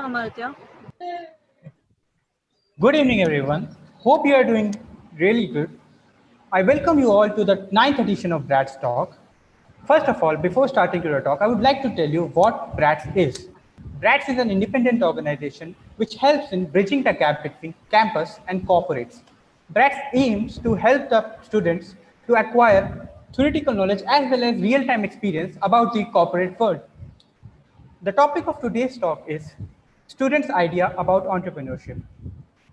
Amartya. Good evening, everyone. Hope you are doing really good. I welcome you all to the ninth edition of BRATS Talk. First of all, before starting to the talk, I would like to tell you what BRATS is. BRATS is an independent organization which helps in bridging the gap between campus and corporates. BRATS aims to help the students to acquire theoretical knowledge as well as real-time experience about the corporate world. The topic of today's talk is students' idea about entrepreneurship.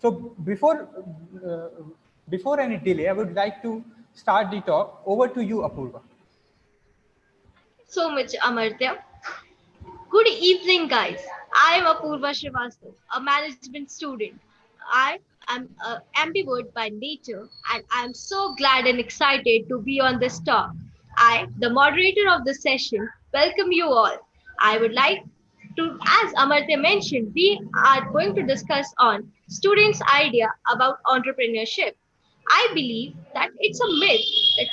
So uh, before any delay, I would like to start the talk. Over to you, Apurva. So much, Amartya. Good evening, guys. I am Apurva Srivastav, a management student. I am an ambivert by nature, and I am so glad and excited to be on this talk. I, the moderator of the session, welcome you all. I would like to, as Amartya mentioned, we are going to discuss on students' idea about entrepreneurship. I believe that it's a myth that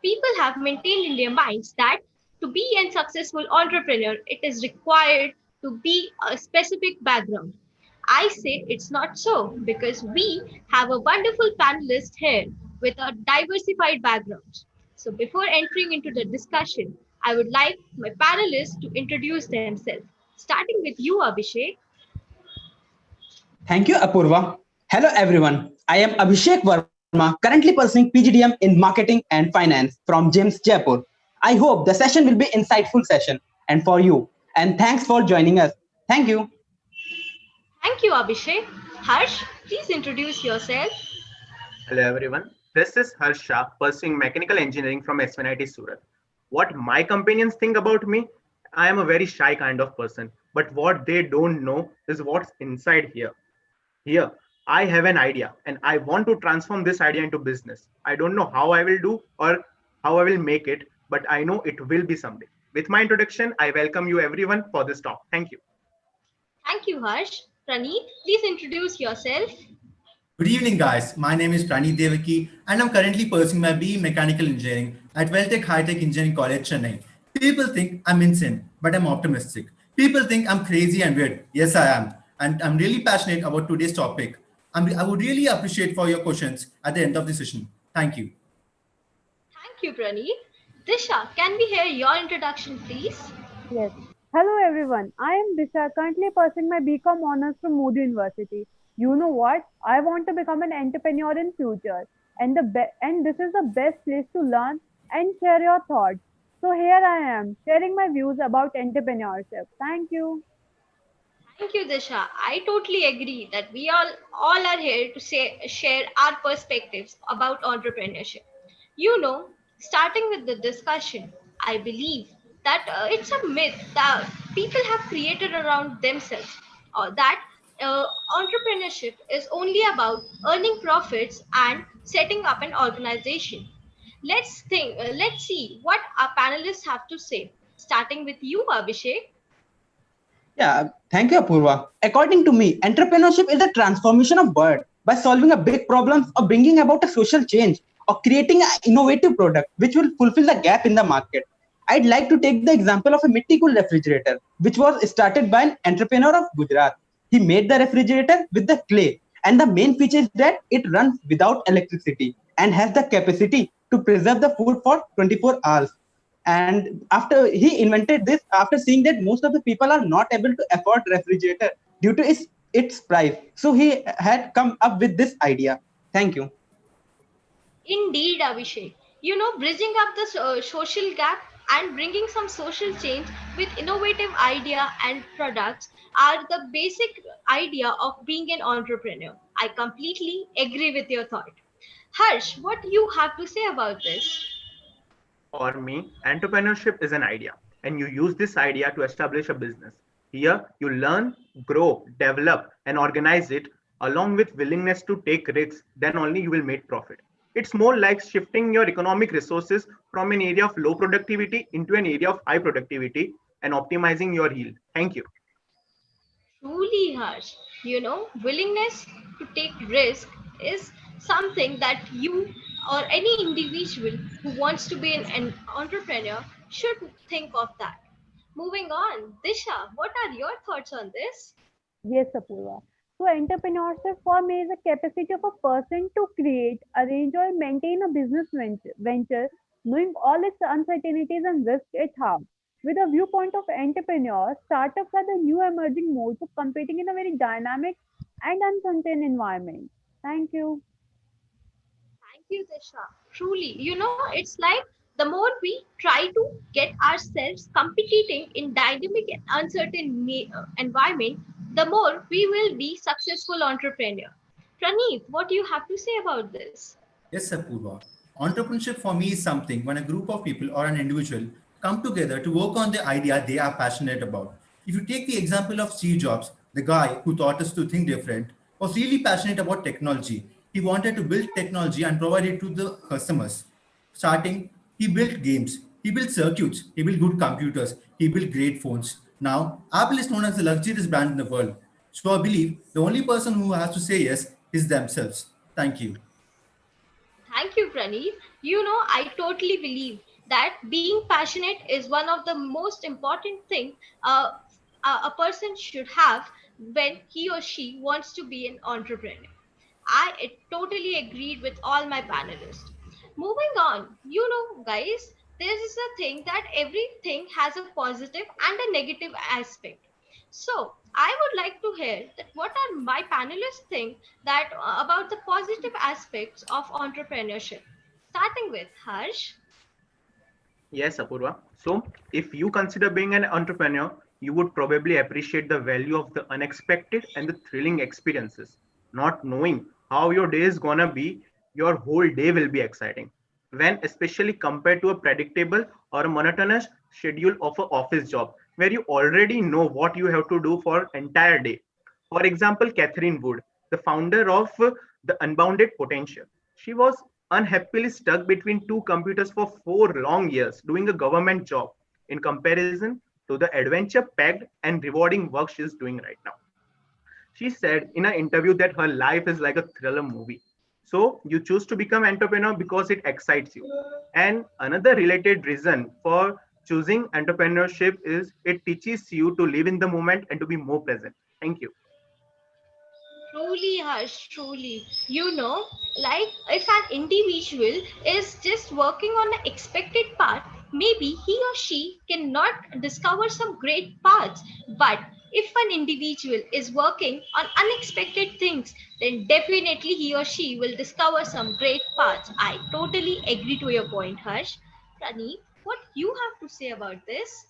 people have maintained in their minds that to be a successful entrepreneur, it is required to be a specific background. I say it's not so because we have a wonderful panelist here with a diversified background. So before entering into the discussion, I would like my panelists to introduce themselves. Starting with you, Abhishek. Thank you, Apurva. Hello, everyone. I am Abhishek Verma, currently pursuing PGDM in Marketing and Finance from GEMS Jaipur. I hope the session will be insightful session and for you. And thanks for joining us. Thank you. Thank you, Abhishek. Harsh, please introduce yourself. Hello everyone, this is Harsha pursuing mechanical engineering from SNIT Surat. What my companions think about me? I am a very shy kind of person, but what they don't know is what's inside here. Here, I have an idea and I want to transform this idea into business. I don't know how I will do or how I will make it, but I know it will be someday. With my introduction, I welcome you everyone for this talk. Thank you. Thank you, Harsh. Praneet, please introduce yourself. Good evening, guys. My name is Pranit Devaki, and I'm currently pursuing my BE Mechanical Engineering at Welltech High Tech Engineering College, Chennai. People think I'm insane, but I'm optimistic. People think I'm crazy and weird. Yes, I am. And I'm really passionate about today's topic. I would really appreciate for your questions at the end of the session. Thank you. Thank you, Praneet. Disha, can we hear your introduction, please? Yes. Hello everyone. I am Disha, currently pursuing my BCom honors from Moody University. You know what? I want to become an entrepreneur in future, and and this is the best place to learn and share your thoughts. So here I am sharing my views about entrepreneurship. Thank you. Thank you, Disha. I totally agree that we all are here to share our perspectives about entrepreneurship. You know, starting with the discussion, I believe that it's a myth that people have created around themselves, or that entrepreneurship is only about earning profits and setting up an organization. Let's see what our panelists have to say. Starting with you, Abhishek. Yeah, thank you, Apurva. According to me, entrepreneurship is a transformation of word by solving a big problem or bringing about a social change or creating an innovative product which will fulfill the gap in the market. I'd like to take the example of a mitti cool refrigerator, which was started by an entrepreneur of Gujarat. He made the refrigerator with the clay, and the main feature is that it runs without electricity and has the capacity to preserve the food for 24 hours. And after he invented this, after seeing that most of the people are not able to afford refrigerator due to its price, so he had come up with this idea. Thank you. Indeed, Abhishek. You know, bridging up the social gap and bringing some social change with innovative idea and products are the basic idea of being an entrepreneur. I completely agree with your thought. Harsh, what do you have to say about this? For me, entrepreneurship is an idea, and you use this idea to establish a business. Here, you learn, grow, develop, and organize it along with willingness to take risks, then only you will make profit. It's more like shifting your economic resources from an area of low productivity into an area of high productivity and optimizing your yield. Thank you. Truly, Harsh. You know, willingness to take risk is something that you or any individual who wants to be an entrepreneur should think of that. Moving on, Disha, what are your thoughts on this? Yes, Apurva. So entrepreneurship for me is a capacity of a person to create, arrange or maintain a business venture knowing all its uncertainties and risks it has. With a viewpoint of entrepreneur, startups are the new emerging modes of competing in a very dynamic and uncertain environment. Thank you. Thank you, Disha. Truly, it's like the more we try to get ourselves competing in dynamic and uncertain environment, the more we will be successful entrepreneur. Praneeth, what do you have to say about this? Yes, Apurva. Entrepreneurship for me is something when a group of people or an individual come together to work on the idea they are passionate about. If you take the example of Steve Jobs, the guy who taught us to think different, was really passionate about technology. He wanted to build technology and provide it to the customers. Starting, he built games, he built circuits, he built good computers, he built great phones. Now, Apple is known as the luxurious brand in the world. So I believe the only person who has to say yes is themselves. Thank you. Thank you, Praneeth. I totally believe that being passionate is one of the most important thing uh, a person should have when he or she wants to be an entrepreneur. I totally agreed with all my panelists. Moving on, guys, there is a thing that everything has a positive and a negative aspect. So, I would like to hear that what are my panelists think that about the positive aspects of entrepreneurship. Starting with Harsh. Yes, Apurva. So, if you consider being an entrepreneur, you would probably appreciate the value of the unexpected and the thrilling experiences. Not knowing how your day is gonna be, your whole day will be exciting. When especially compared to a predictable or a monotonous schedule of an office job, where you already know what you have to do for entire day. For example, Catherine Wood, the founder of the Unbounded Potential. She was unhappily stuck between two computers for 4 long years doing a government job in comparison to the adventure packed and rewarding work she's doing right now. She said in an interview that her life is like a thriller movie. So you choose to become entrepreneur because it excites you. And another related reason for choosing entrepreneurship is it teaches you to live in the moment and to be more present. Thank you. Truly, Harsh, truly. Like if an individual is just working on an expected path, maybe he or she cannot discover some great paths. But if an individual is working on unexpected things, then definitely he or she will discover some great paths. I totally agree to your point, Harsh. Praneet, what you have to say about this?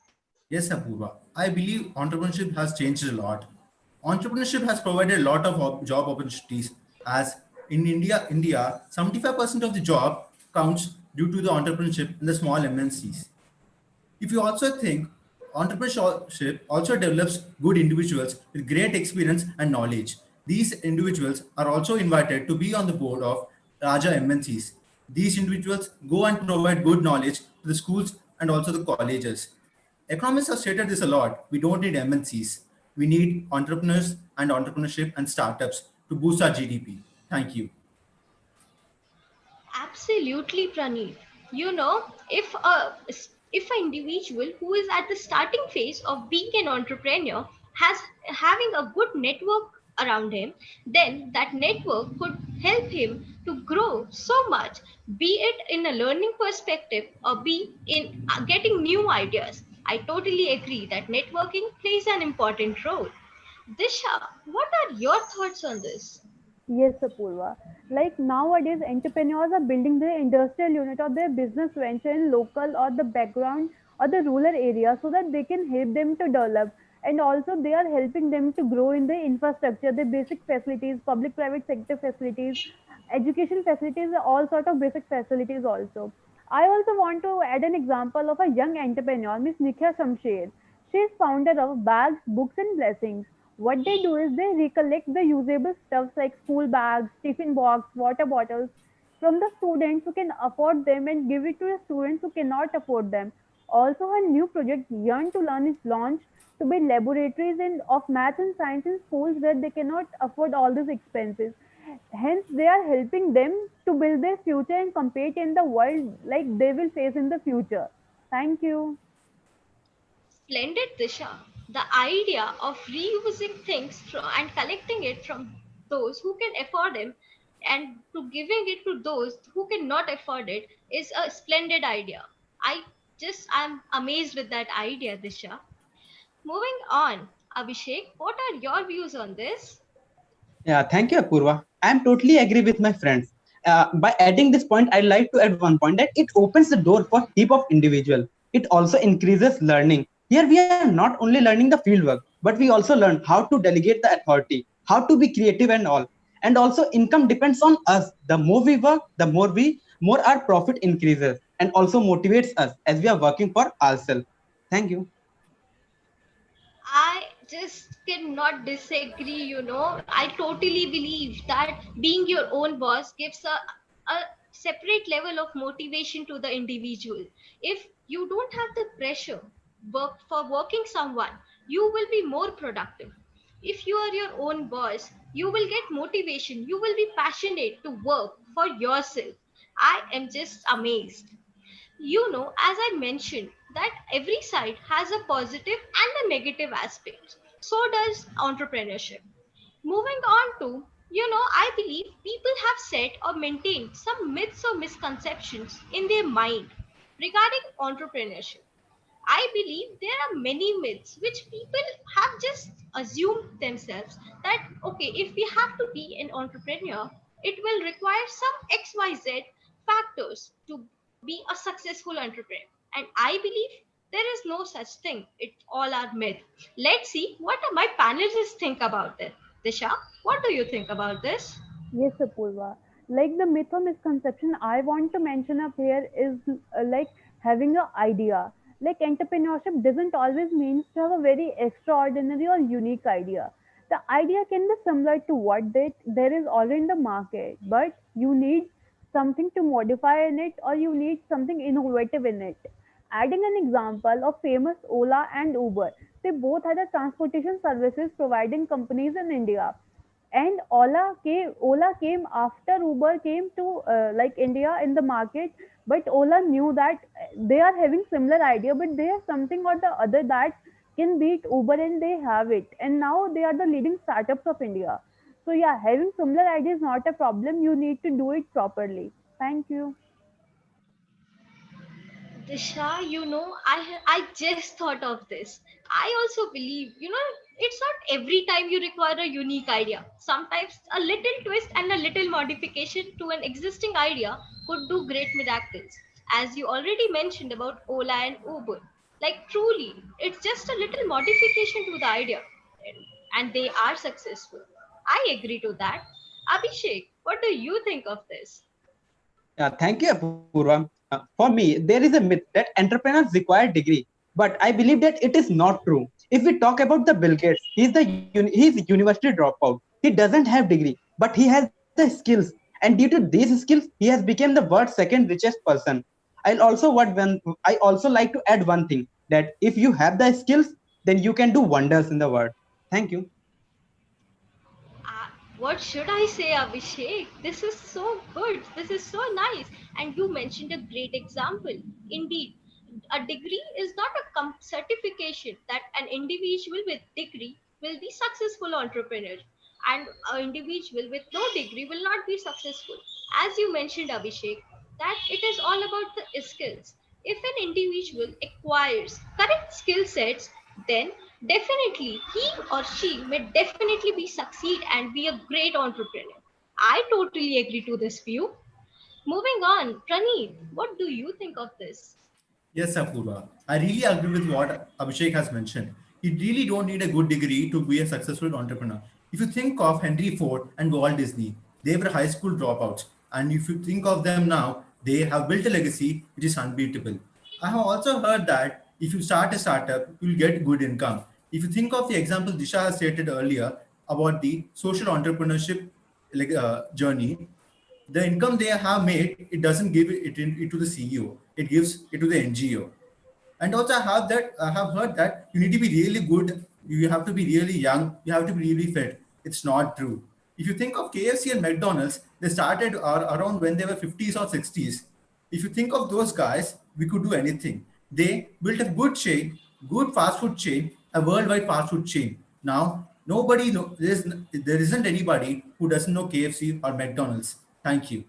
Yes, Apurva. I believe entrepreneurship has changed a lot. Entrepreneurship has provided a lot of job opportunities. As in India, 75% of the job counts due to the entrepreneurship in the small MNCs. If you also think entrepreneurship also develops good individuals with great experience and knowledge. These individuals are also invited to be on the board of larger MNCs. These individuals go and provide good knowledge to the schools and also the colleges. Economists have stated this a lot. We don't need MNCs. We need entrepreneurs and entrepreneurship and startups to boost our GDP. Thank you. Absolutely, Praneeth. If an individual who is at the starting phase of being an entrepreneur has having a good network around him, then that network could help him to grow so much, be it in a learning perspective or be in getting new ideas. I totally agree that networking plays an important role. Disha, what are your thoughts on this? Yes, Apurva. Like nowadays, entrepreneurs are building their industrial unit or their business venture in local or the background or the rural area so that they can help them to develop. And also, they are helping them to grow in the infrastructure, the basic facilities, public-private sector facilities, education facilities, all sort of basic facilities also. I also want to add an example of a young entrepreneur, Miss Nikhya Shamsher. She is founder of Bags, Books and Blessings. What they do is they recollect the usable stuffs like school bags, tiffin box, water bottles from the students who can afford them and give it to the students who cannot afford them. Also, her new project Yearn to Learn is launched to build laboratories of math and science in schools where they cannot afford all these expenses. Hence, they are helping them to build their future and compete in the world like they will face in the future. Thank you. Splendid, Disha. The idea of reusing things and collecting it from those who can afford them and to giving it to those who cannot afford it is a splendid idea. I'm amazed with that idea, Disha. Moving on, Abhishek, what are your views on this? Yeah, thank you, Apurva. I'm totally agree with my friends. By adding this point, I'd like to add one point that it opens the door for heap of individual. It also increases learning. Here we are not only learning the fieldwork, but we also learn how to delegate the authority, how to be creative and all. And also income depends on us. The more we work, the more our profit increases and also motivates us as we are working for ourselves. Thank you. I just cannot disagree, I totally believe that being your own boss gives a separate level of motivation to the individual. If you don't have the pressure for working someone, you will be more productive. If you are your own boss, you will get motivation. You will be passionate to work for yourself. I am just amazed. As I mentioned, that every side has a positive and a negative aspect. So does entrepreneurship. Moving on to, I believe people have set or maintained some myths or misconceptions in their mind regarding entrepreneurship. I believe there are many myths which people have just assumed themselves that, okay, if we have to be an entrepreneur, it will require some XYZ factors to be a successful entrepreneur. And I believe there is no such thing. It all are myth. Let's see what my panelists think about it. Disha, what do you think about this? Yes, Apurva. Like the myth or misconception I want to mention up here is like having an idea. Like entrepreneurship doesn't always mean to have a very extraordinary or unique idea. The idea can be similar to what there is already in the market, but you need something to modify in it or you need something innovative in it. Adding an example of famous Ola and Uber, they both had a transportation services providing companies in India, and Ola came after Uber came to like India in the market. But Ola knew that they are having similar idea, but they have something or the other that can beat Uber, and they have it, and now they are the leading startups of India. So yeah, having similar idea is not a problem. You need to do it properly. Thank you. Disha, I just thought of this. I also believe, it's not every time you require a unique idea. Sometimes a little twist and a little modification to an existing idea could do great miracles. As you already mentioned about Ola and Uber. Like, truly, it's just a little modification to the idea, and they are successful. I agree to that. Abhishek, what do you think of this? Yeah, thank you, Apurva. For me, there is a myth that entrepreneurs require degree, but I believe that it is not true. If we talk about the Bill Gates, he's university dropout. He doesn't have degree, but he has the skills, and due to these skills, he has become the world's second richest person. I also like to add one thing that if you have the skills, then you can do wonders in the world. Thank you. What should I say, Abhishek? This is so good. This is so nice. And you mentioned a great example. Indeed, a degree is not a certification that an individual with degree will be successful entrepreneur, and an individual with no degree will not be successful. As you mentioned, Abhishek, that it is all about the skills. If an individual acquires correct skill sets, then definitely he or she may definitely be succeed and be a great entrepreneur. I totally agree to this view. Moving on, Praneeth, what do you think of this? Yes, Apurva. I really agree with what Abhishek has mentioned. You really don't need a good degree to be a successful entrepreneur. If you think of Henry Ford and Walt Disney, they were high school dropouts. And if you think of them now, they have built a legacy which is unbeatable. I have also heard that if you start a startup, you'll get good income. If you think of the example Disha has stated earlier about the social entrepreneurship journey, the income they have made, it doesn't give it to the CEO. It gives it to the NGO. And also I have heard that you need to be really good, you have to be really young, you have to be really fit. It's not true. If you think of KFC and McDonald's, they started around when they were 50s or 60s. If you think of those guys, we could do anything. They built a good chain, good fast food chain, a worldwide fast food chain. Now, there isn't anybody who doesn't know KFC or McDonald's. Thank you.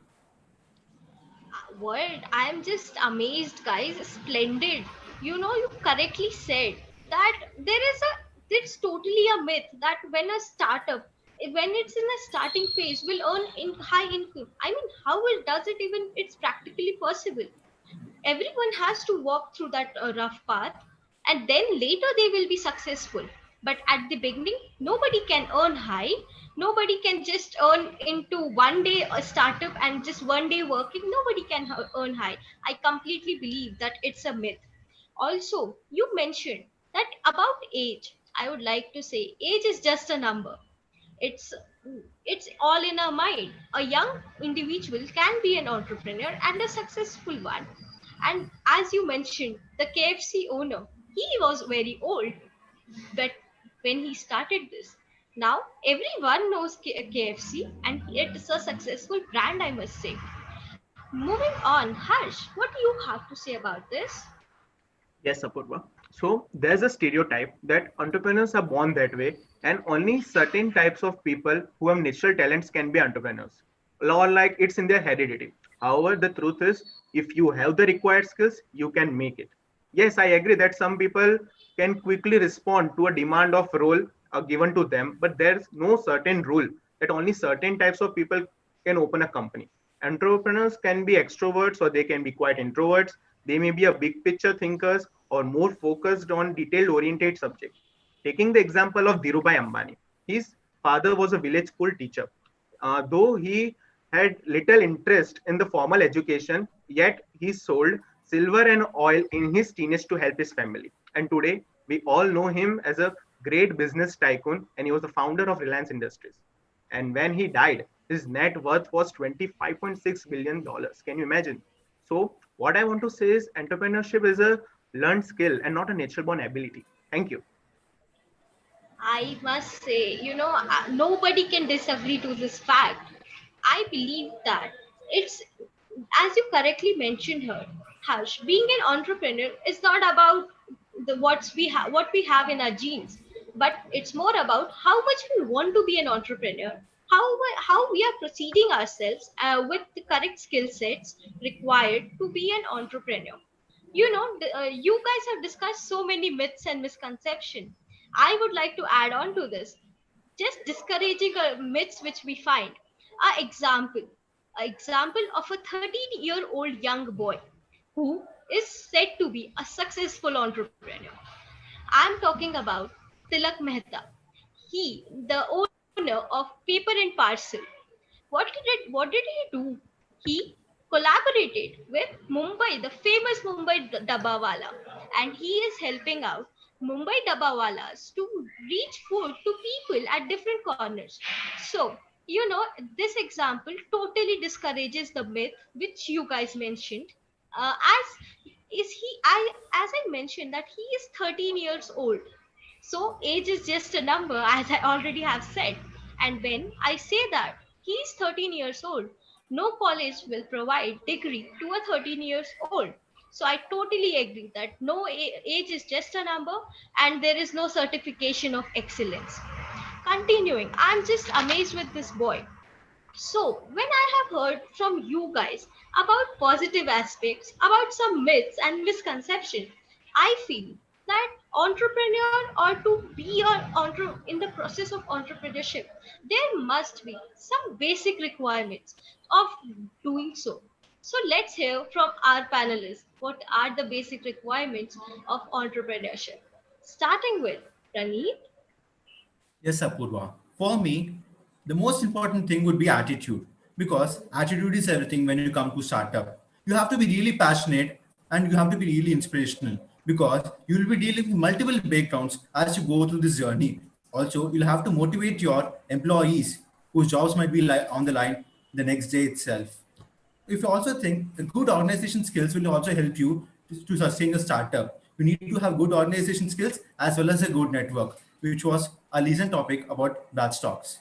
What? I am just amazed, guys. Splendid. You correctly said that it's totally a myth that when a startup, when it's in a starting phase, will earn in high income. I mean, how does it even? It's practically possible. Everyone has to walk through that rough path, and then later they will be successful. But at the beginning, nobody can earn high. Nobody can just earn into one day a startup and just one day working. Nobody can earn high. I completely believe that it's a myth. Also, you mentioned that about age. I would like to say age is just a number. It's it's all in our mind. A young individual can be an entrepreneur and a successful one. And as you mentioned, the KFC owner, he was very old, but when he started this, now everyone knows KFC, and it's a successful brand, I must say. Moving on, Harsh, what do you have to say about this? Yes, Apurva. So there's a stereotype that entrepreneurs are born that way, and only certain types of people who have natural talents can be entrepreneurs, or like it's in their heredity. However, the truth is, if you have the required skills, you can make it. Yes, I agree that some people can quickly respond to a demand of role given to them, but there's no certain rule that only certain types of people can open a company. Entrepreneurs can be extroverts or they can be quite introverts. They may be a big picture thinkers or more focused on detailed oriented subjects. Taking the example of Dhirubhai Ambani, his father was a village school teacher. Though he had little interest in the formal education, yet he sold silver and oil in his teenage to help his family. And today, we all know him as a great business tycoon, and he was the founder of Reliance Industries. And when he died, his net worth was $25.6 billion. Can you imagine? So, what I want to say is entrepreneurship is a learned skill and not a natural born ability. Thank you. I must say, nobody can disagree to this fact. I believe that it's, as you correctly mentioned her, Harsh, being an entrepreneur is not about what we have in our genes, but it's more about how much we want to be an entrepreneur, how we are proceeding ourselves with the correct skill sets required to be an entrepreneur. You guys have discussed so many myths and misconceptions. I would like to add on to this, just discouraging myths which we find. A example of a 13-year-old young boy who is said to be a successful entrepreneur. I'm talking about Tilak Mehta. He, the owner of Paper and Parcel. What did he do? He collaborated with Mumbai, the famous Mumbai Dabbawala, and he is helping out Mumbai Dabbawalas to reach food to people at different corners. So, this example totally discourages the myth which you guys mentioned. As is he I as I mentioned that he is 13 years old, so age is just a number, as I already have said. And when I say that he is 13 years old, no college will provide degree to a 13 years old. So I totally agree that no age is just a number, and there is no certification of excellence. Continuing, I'm just amazed with this boy. So, when I have heard from you guys about positive aspects, about some myths and misconceptions, I feel that entrepreneur or to be in the process of entrepreneurship, there must be some basic requirements of doing so. So, let's hear from our panelists what are the basic requirements of entrepreneurship. Starting with Praneet. Yes, Apurva. For me, the most important thing would be attitude because attitude is everything when you come to startup. You have to be really passionate and you have to be really inspirational because you will be dealing with multiple backgrounds as you go through this journey. Also, you'll have to motivate your employees whose jobs might be on the line the next day itself. If you also think the good organization skills will also help you to sustain a startup, you need to have good organization skills as well as a good network, which was a recent topic about BRATS talks.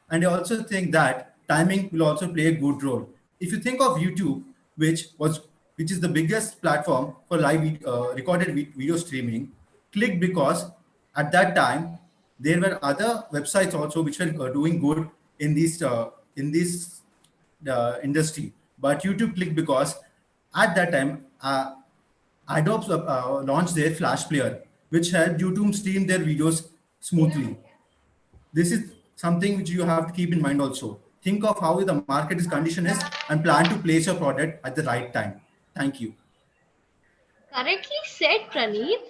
And I also think that timing will also play a good role. If you think of YouTube, which is the biggest platform for live recorded video streaming, clicked because at that time there were other websites also which were doing good in this industry. But YouTube clicked because at that time Adobe launched their Flash Player, which helped YouTube stream their videos smoothly. This is something which you have to keep in mind also. Think of how the market is condition is and plan to place your product at the right time. Thank you. Correctly said, Praneeth.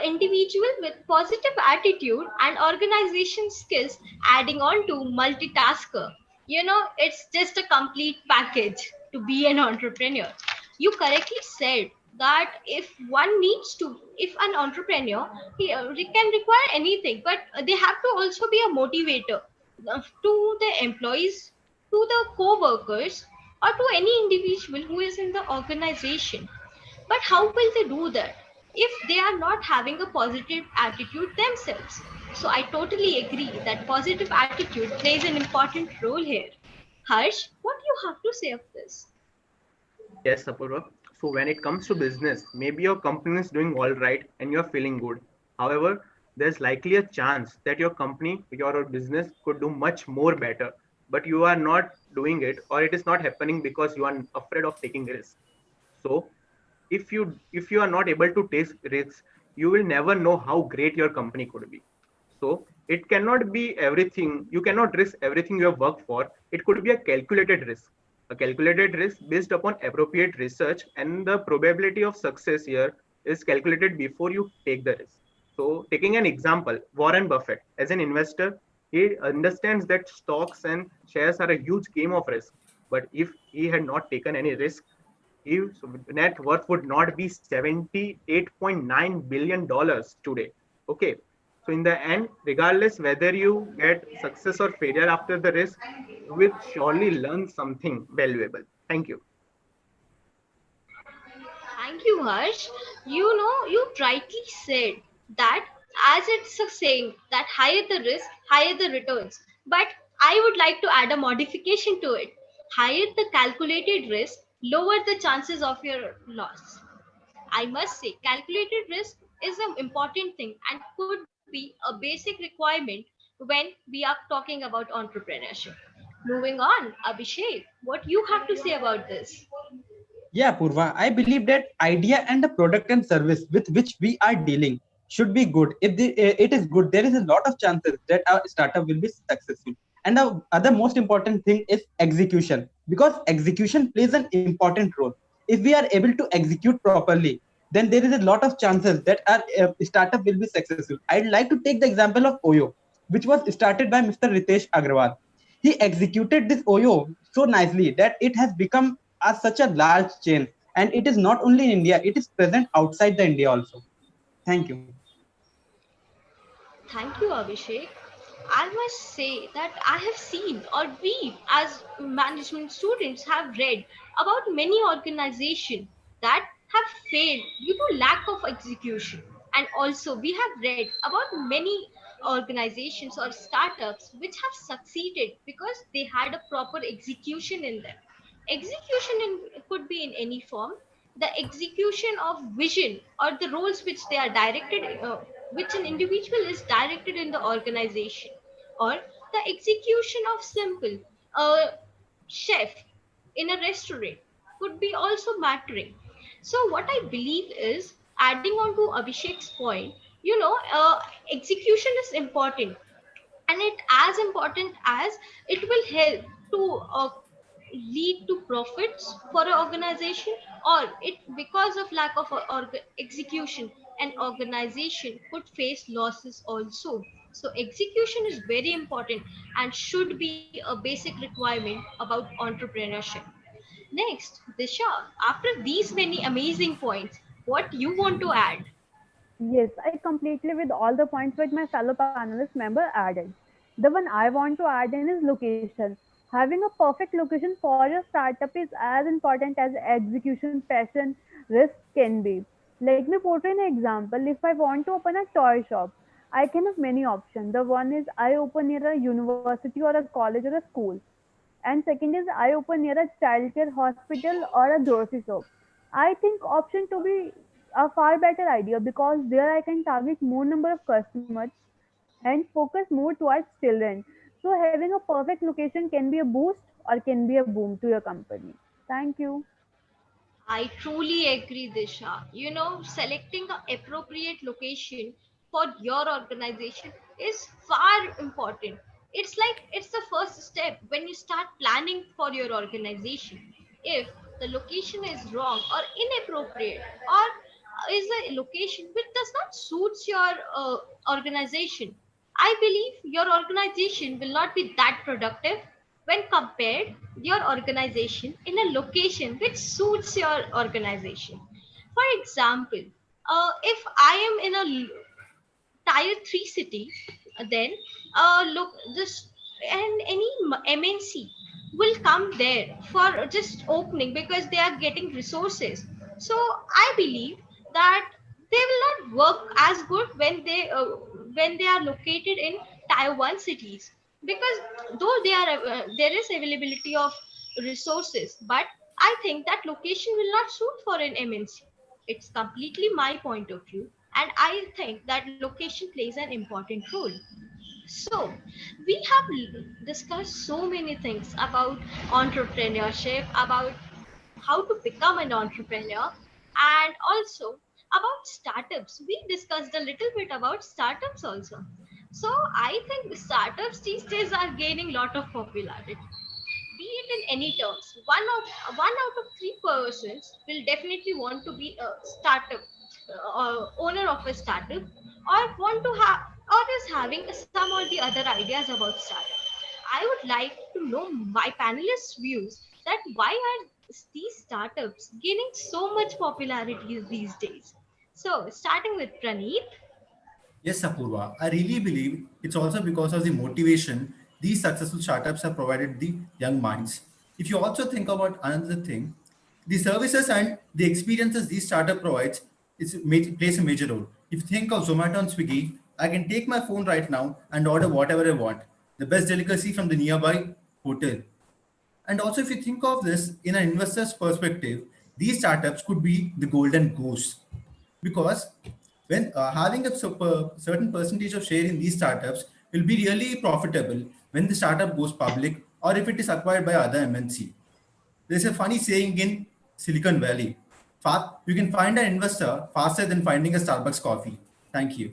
Individual with positive attitude and organization skills adding on to multitasker. It's just a complete package to be an entrepreneur. You correctly said that if an entrepreneur, he can require anything, but they have to also be a motivator to the employees, to the co-workers, or to any individual who is in the organization. But how will they do that if they are not having a positive attitude themselves? So I totally agree that positive attitude plays an important role here. Harsh, what do you have to say of this? Yes, Apurva. So when it comes to business, maybe your company is doing all right and you're feeling good. However, there's likely a chance that your company, your business could do much more better, but you are not doing it, or it is not happening because you are afraid of taking risks. So if you are not able to take risks, you will never know how great your company could be. So it cannot be everything. You cannot risk everything you have worked for. It could be a calculated risk. A calculated risk based upon appropriate research, and the probability of success here is calculated before you take the risk. So, taking an example, Warren Buffett, as an investor, he understands that stocks and shares are a huge game of risk. But if he had not taken any risk, his net worth would not be $78.9 billion today. Okay. So in the end, regardless whether you get success or failure after the risk, you will surely learn something valuable. Thank you. Thank you, Harsh. You rightly said that, as it's a saying that higher the risk, higher the returns. But I would like to add a modification to it. Higher the calculated risk, lower the chances of your loss. I must say, calculated risk is an important thing and could be a basic requirement when we are talking about entrepreneurship. Moving on, Abhishek, what you have to say about this? Yeah, Purva, I believe that idea and the product and service with which we are dealing should be good. If it is good, there is a lot of chances that our startup will be successful. And the other most important thing is execution, because execution plays an important role. If we are able to execute properly, then there is a lot of chances that our startup will be successful. I'd like to take the example of Oyo, which was started by Mr. Ritesh Agrawal. He executed this Oyo so nicely that it has become such a large chain, and it is not only in India, it is present outside the India also. Thank you. Thank you, Abhishek. I must say that I have seen, or we as management students have read about many organizations that have failed due to lack of execution. And also, we have read about many organizations or startups which have succeeded because they had a proper execution in them. Execution could be in any form. The execution of vision or the roles which they are directed, which an individual is directed in the organization, or the execution of simple chef in a restaurant could be also mattering. So what I believe is, adding on to Abhishek's point, execution is important, and it as important as it will help to lead to profits for an organization, or it because of lack of execution an organization could face losses also. So execution is very important and should be a basic requirement about entrepreneurship. Next, Disha, after these many amazing points, what you want to add? Yes, I completely with all the points which my fellow panelist member added. The one I want to add in is location. Having a perfect location for your startup is as important as execution, passion, risk can be. Let me put in an example. If I want to open a toy shop, I can have many options. The one is I open near a university or a college or a school. And second is I open near a childcare hospital or a grocery shop. I think option to be a far better idea because there I can target more number of customers and focus more towards children. So having a perfect location can be a boost or can be a boom to your company. Thank you. I truly agree, Disha. Selecting an appropriate location for your organization is far important. It's the first step when you start planning for your organization. If the location is wrong or inappropriate, or is a location which does not suits your organization, I believe your organization will not be that productive when compared your organization in a location which suits your organization. For example, if I am in a tier 3 city, then look this, and any MNC will come there for just opening because they are getting resources. So I believe that they will not work as good when they are located in tier 1 cities, because though there is availability of resources, but I think that location will not suit for an MNC. It's completely my point of view, and I think that location plays an important role. So, we have discussed so many things about entrepreneurship, about how to become an entrepreneur, and also about startups. We discussed a little bit about startups also. So, I think startups these days are gaining a lot of popularity, be it in any terms. One out of three persons will definitely want to be a startup owner of a startup, or want to have, or is having some or the other ideas about startup. I would like to know my panelists views that why are these startups gaining so much popularity these days. So starting with Praneeth. Yes, Apurva. I really believe it's also because of the motivation these successful startups have provided the young minds. If you also think about another thing, the services and the experiences these startup provides plays a major role. If you think of Zomato and Swiggy, I can take my phone right now and order whatever I want. The best delicacy from the nearby hotel. And also, if you think of this in an investor's perspective, these startups could be the golden goose because when having a certain percentage of share in these startups will be really profitable when the startup goes public or if it is acquired by other MNC. There's a funny saying in Silicon Valley: you can find an investor faster than finding a Starbucks coffee. Thank you.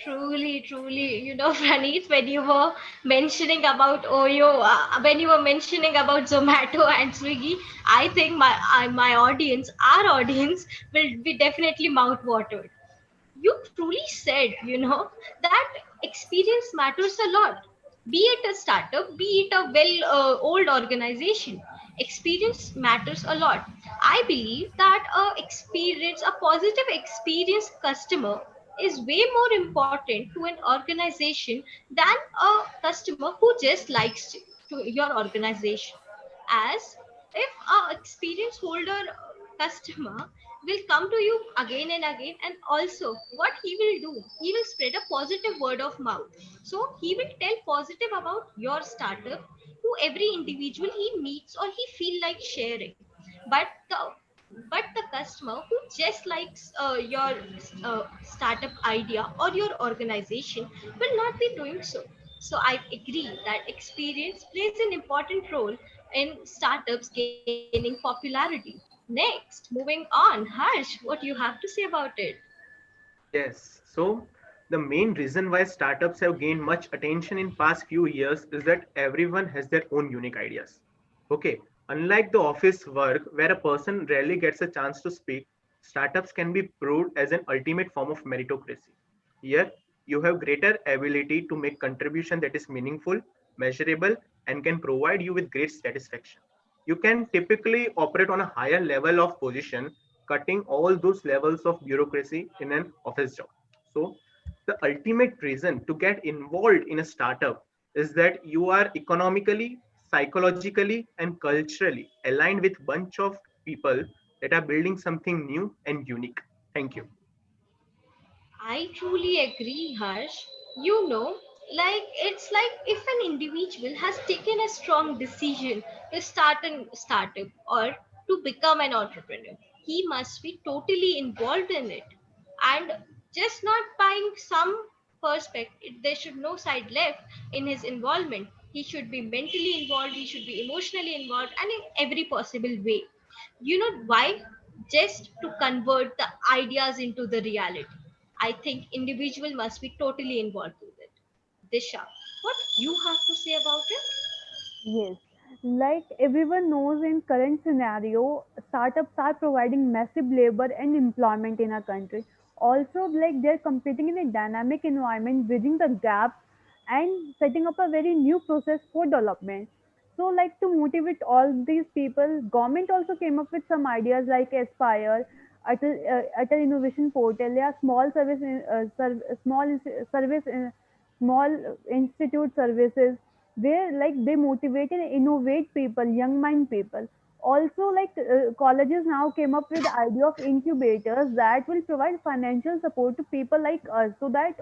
Truly, truly, Praneeth, when you were mentioning about Oyo, when you were mentioning about Zomato and Swiggy, I think my audience, our audience, will be definitely mouth watered. You truly said, that experience matters a lot. Be it a startup, be it a old organization, experience matters a lot. I believe that a positive experience customer is way more important to an organization than a customer who just likes to your organization. As if a experience holder customer will come to you again and again, and also what he will do, he will spread a positive word of mouth. So he will tell positive about your startup to every individual he meets or he feel like sharing. But the but the customer who just likes your startup idea or your organization will not be doing so. So I agree that experience plays an important role in startups gaining popularity. Next, moving on, Harsh, what do you have to say about it? Yes. So the main reason why startups have gained much attention in past few years is that everyone has their own unique ideas. Okay. Unlike the office work where a person rarely gets a chance to speak, startups can be proved as an ultimate form of meritocracy. Here, you have greater ability to make contribution that is meaningful, measurable, and can provide you with great satisfaction. You can typically operate on a higher level of position, cutting all those levels of bureaucracy in an office job. So, the ultimate reason to get involved in a startup is that you are economically, psychologically, and culturally aligned with bunch of people that are building something new and unique. Thank you. I truly agree, Harsh. It's like if an individual has taken a strong decision to start a startup or to become an entrepreneur. he must be totally involved in it, and just not buying some perspective. There should no side left in his involvement. He should be mentally involved, he should be emotionally involved, and in every possible way. You know why? Just to convert the ideas into the reality. I think individual must be totally involved with it. Disha, what you have to say about it? Yes, like everyone knows in current scenario, startups are providing massive labor and employment in our country. Also, like they're competing in a dynamic environment, bridging the gap and setting up a very new process for development. So, like to motivate all these people, government also came up with some ideas like Aspire, Atal Innovation Portal, yeah, service, small institute services where like they motivate and innovate people, young mind people. Also, like colleges now came up with the idea of incubators that will provide financial support to people like us, so that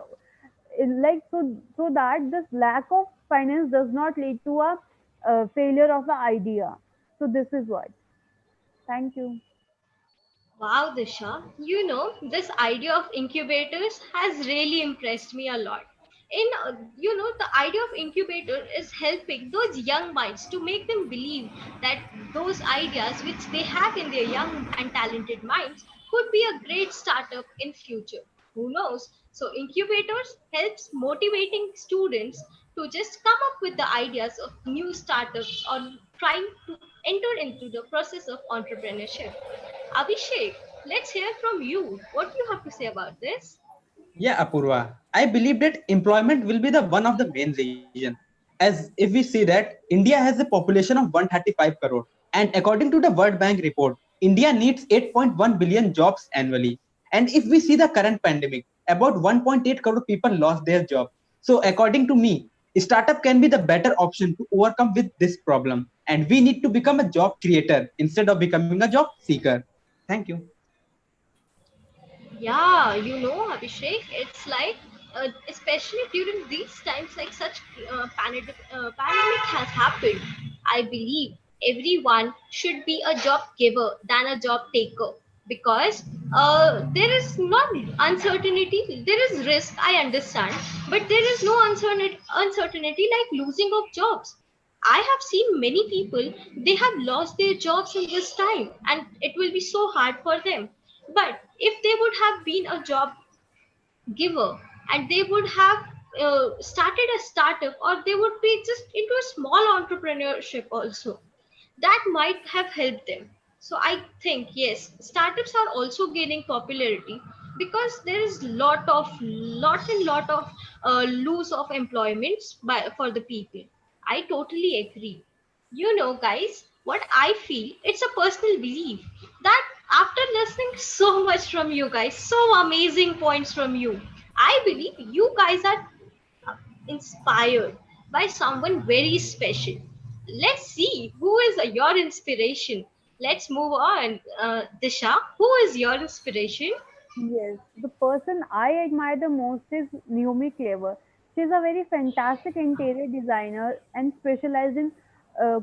so that this lack of finance does not lead to a failure of the idea. So this is what. Thank you. Wow, Disha, this idea of incubators has really impressed me a lot. The idea of incubator is helping those young minds to make them believe that those ideas which they have in their young and talented minds could be a great startup in future. Who knows? So incubators helps motivating students to just come up with the ideas of new startups or trying to enter into the process of entrepreneurship. Abhishek, let's hear from you. What do you have to say about this? Yeah, Apurva. I believe that employment will be the one of the main reason. As if we see that India has a population of 135 crore, and according to the World Bank report, India needs 8.1 billion jobs annually. And if we see the current pandemic, about 1.8 crore people lost their job. So according to me, startup can be the better option to overcome with this problem. And we need to become a job creator instead of becoming a job seeker. Thank you. Yeah, Abhishek, it's like, especially during these times, like such pandemic has happened. I believe everyone should be a job giver than a job taker, because there is not uncertainty. There is risk, I understand, but there is no uncertainty like losing of jobs. I have seen many people, they have lost their jobs in this time, and it will be so hard for them. But if they would have been a job giver, and they would have started a startup, or they would be just into a small entrepreneurship also, that might have helped them. So I think yes, startups are also gaining popularity because there is lot of loss of employments for the people. I totally agree. Guys, what I feel, it's a personal belief that after listening so much from you guys, so amazing points from you, I believe you guys are inspired by someone very special. Let's see who is your inspiration. Let's move on. Disha, who is your inspiration? Yes, the person I admire the most is Naomi Clever. She's a very fantastic interior designer and specialized in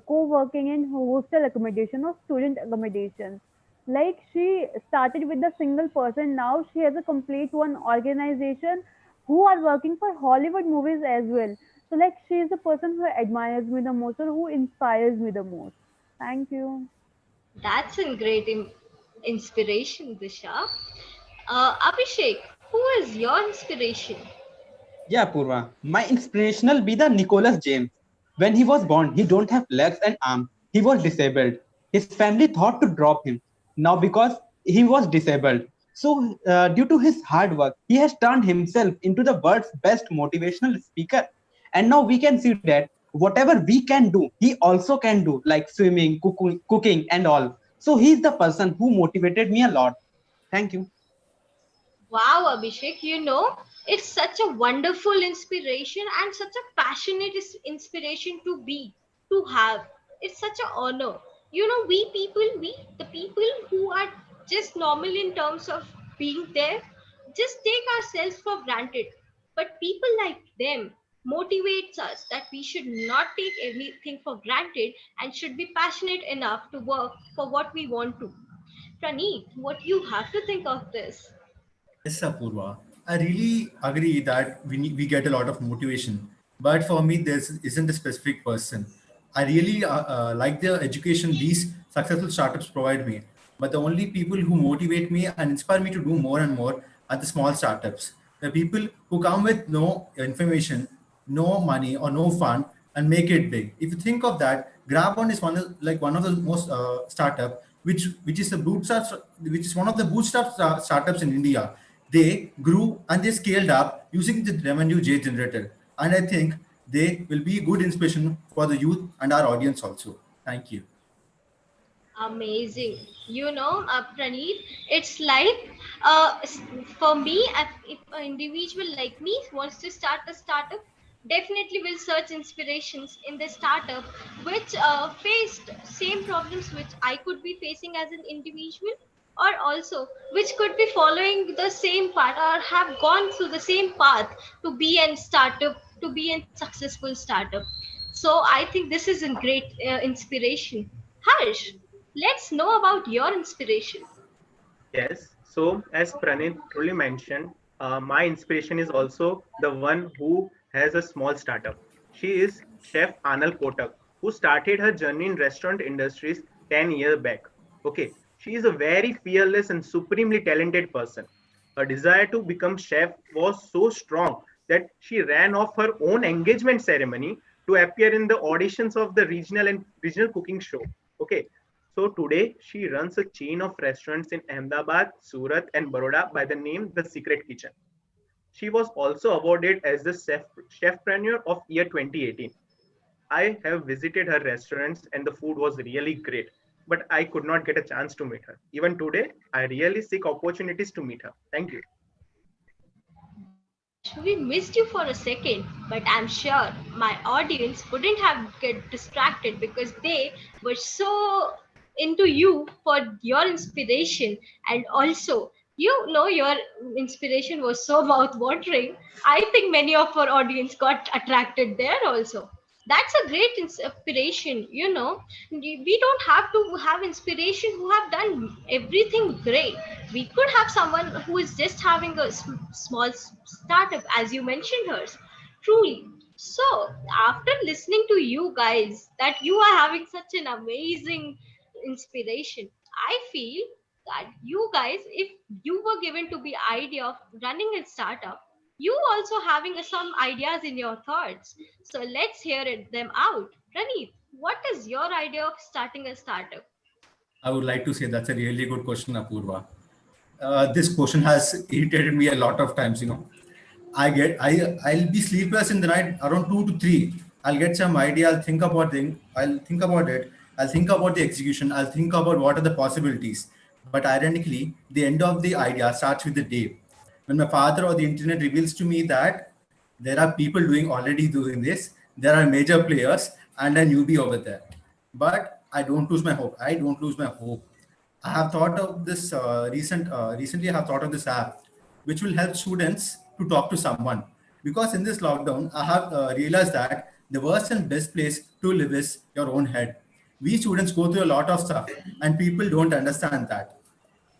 co-working and hostel accommodation or student accommodation. Like she started with a single person, now she has a complete one organization who are working for Hollywood movies as well. So like she is the person who admires me the most or who inspires me the most. Thank you. That's a great inspiration, Disha. Abhishek, who is your inspiration? Yeah, Purva. My inspirational be the Nicholas James. When he was born, he don't have legs and arms. He was disabled. His family thought to drop him. Now because he was disabled. So due to his hard work, he has turned himself into the world's best motivational speaker. And now we can see that whatever we can do, he also can do, like swimming, cooking, and all. So he's the person who motivated me a lot. Thank you. Wow, Abhishek, it's such a wonderful inspiration and such a passionate inspiration to have. It's such an honor. The people who are just normal in terms of being there, just take ourselves for granted. But people like them motivates us that we should not take anything for granted and should be passionate enough to work for what we want to. Praneeth, what you have to think of this? Yes, Apurva. I really agree that we get a lot of motivation. But for me, there isn't a specific person. I really like the education these successful startups provide me. But the only people who motivate me and inspire me to do more and more are the small startups. The people who come with no information, no money or no fund and make it big. If you think of that, Grabon is one of the most startup which is a bootstrap, which is one of the bootstrap startups in India. They grew and they scaled up using the revenue J generated, and I think they will be good inspiration for the youth and our audience also. Thank you. Amazing. Praneeth, it's like for me, if an individual like me wants to start a startup, definitely will search inspirations in the startup which faced same problems which I could be facing as an individual, or also which could be following the same path or have gone through the same path to be an startup, to be a successful startup. So I think this is a great inspiration. Harsh, let's know about your inspiration. Yes. So, as Pranit truly mentioned, my inspiration is also the one who has a small startup. She is Chef Anal Kotak, who started her journey in restaurant industries 10 years back. Okay. She is a very fearless and supremely talented person. Her desire to become chef was so strong that she ran off her own engagement ceremony to appear in the auditions of the regional cooking show. Okay. So today she runs a chain of restaurants in Ahmedabad, Surat, and Baroda by the name The Secret Kitchen. She was also awarded as the chefpreneur of year 2018. I have visited her restaurants and the food was really great, but I could not get a chance to meet her. Even today, I really seek opportunities to meet her. Thank you. Harsh, we missed you for a second, but I'm sure my audience wouldn't have get distracted because they were so into you for your inspiration, and also your inspiration was so mouth watering. I think many of our audience got attracted there also. That's a great inspiration. We don't have to have inspiration who have done everything great. We could have someone who is just having a small startup, as you mentioned hers. Truly. So after listening to you guys that you are having such an amazing inspiration, I feel that you guys, if you were given to be idea of running a startup, you also having some ideas in your thoughts. So let's hear them out. Praneeth, what is your idea of starting a startup? I would like to say that's a really good question, Apurva. This question has irritated me a lot of times. I'll be sleepless in the night around 2 to 3. I'll get some idea. I'll think about it. I'll think about the execution. I'll think about what are the possibilities. But ironically, the end of the idea starts with the day when my father or the internet reveals to me that there are people doing this. There are major players and a newbie over there. But I don't lose my hope. I don't lose my hope. I have thought of this recently. I have thought of this app, which will help students to talk to someone. Because in this lockdown, I have realized that the worst and best place to live is your own head. We students go through a lot of stuff, and people don't understand that.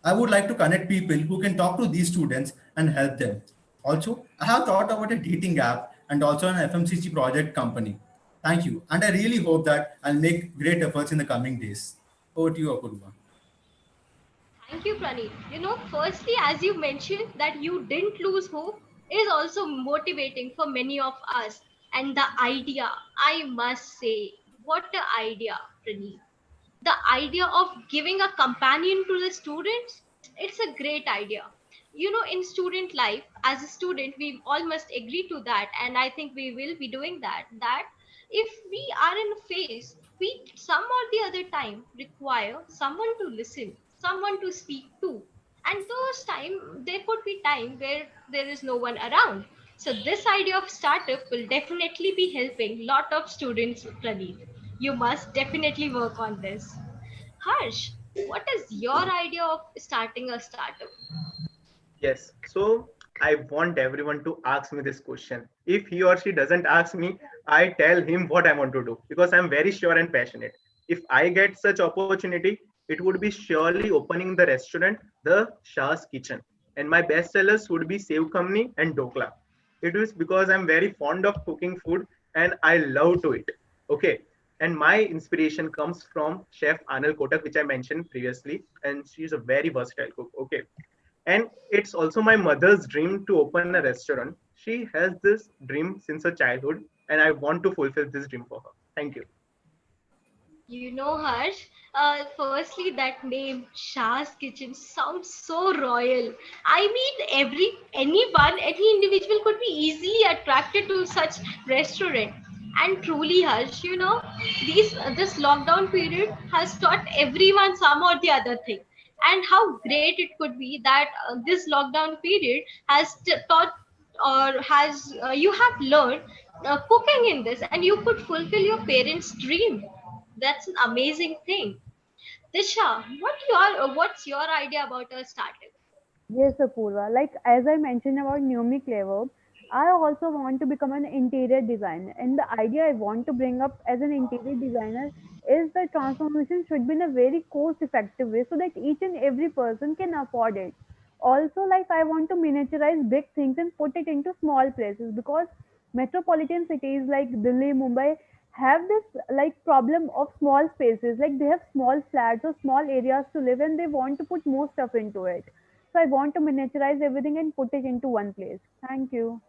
I would like to connect people who can talk to these students and help them. Also, I have thought about a dating app and also an FMCG project company. Thank you. And I really hope that I'll make great efforts in the coming days. Over to you, Apurva. Thank you, Praneeth. Firstly, as you mentioned that you didn't lose hope is also motivating for many of us. And the idea, I must say, what the idea, Praneeth. The idea of giving a companion to the students, it's a great idea. In student life, as a student, we all must agree to that, and I think we will be doing that if we are in a phase, we some or the other time require someone to listen, someone to speak to, and those time there could be time where there is no one around. So this idea of startup will definitely be helping lot of students, Praneeth. You must definitely work on this. Harsh, what is your idea of starting a startup? Yes. So I want everyone to ask me this question. If he or she doesn't ask me, I tell him what I want to do because I'm very sure and passionate. If I get such opportunity, it would be surely opening the restaurant, the Shah's Kitchen. And my best sellers would be Sev Kamni and Dokla. It is because I'm very fond of cooking food and I love to eat. Okay. And my inspiration comes from Chef Anil Kotak, which I mentioned previously. And she's a very versatile cook. Okay. And it's also my mother's dream to open a restaurant. She has this dream since her childhood, and I want to fulfill this dream for her. Thank you. You know, Harsh, firstly, that name Shah's Kitchen sounds so royal. I mean, any individual could be easily attracted to such restaurant. And truly, Harsh, this lockdown period has taught everyone some or the other thing. And how great it could be that this lockdown period has taught or has you have learned cooking in this, and you could fulfill your parents' dream. That's an amazing thing. Disha, what's your idea about a startup? Yes, Apurva. Like as I mentioned about Naomi Clever, I also want to become an interior designer. And the idea I want to bring up as an interior designer is the transformation should be in a very cost-effective way so that each and every person can afford it. Also, like I want to miniaturize big things and put it into small places because metropolitan cities like Delhi, Mumbai have this like problem of small spaces. Like they have small flats or small areas to live and they want to put more stuff into it. So I want to miniaturize everything and put it into one place. Thank you.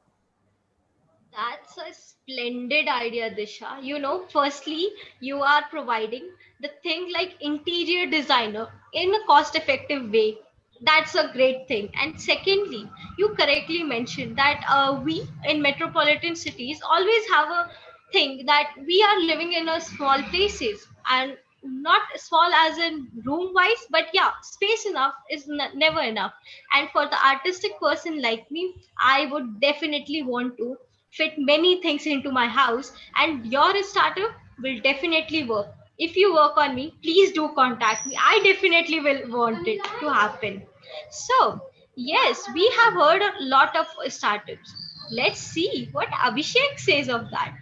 That's a splendid idea, Disha. Firstly, you are providing the thing like interior designer in a cost effective way. That's a great thing. And secondly, you correctly mentioned that we in metropolitan cities always have a thing that we are living in a small places, and not small as in room wise, but yeah, space enough is never enough. And for the artistic person like me, I would definitely want to fit many things into my house, and your startup will definitely work. If you work on me, please do contact me. I definitely will want it to happen. So yes, we have heard a lot of startups. Let's see what Abhishek says of that.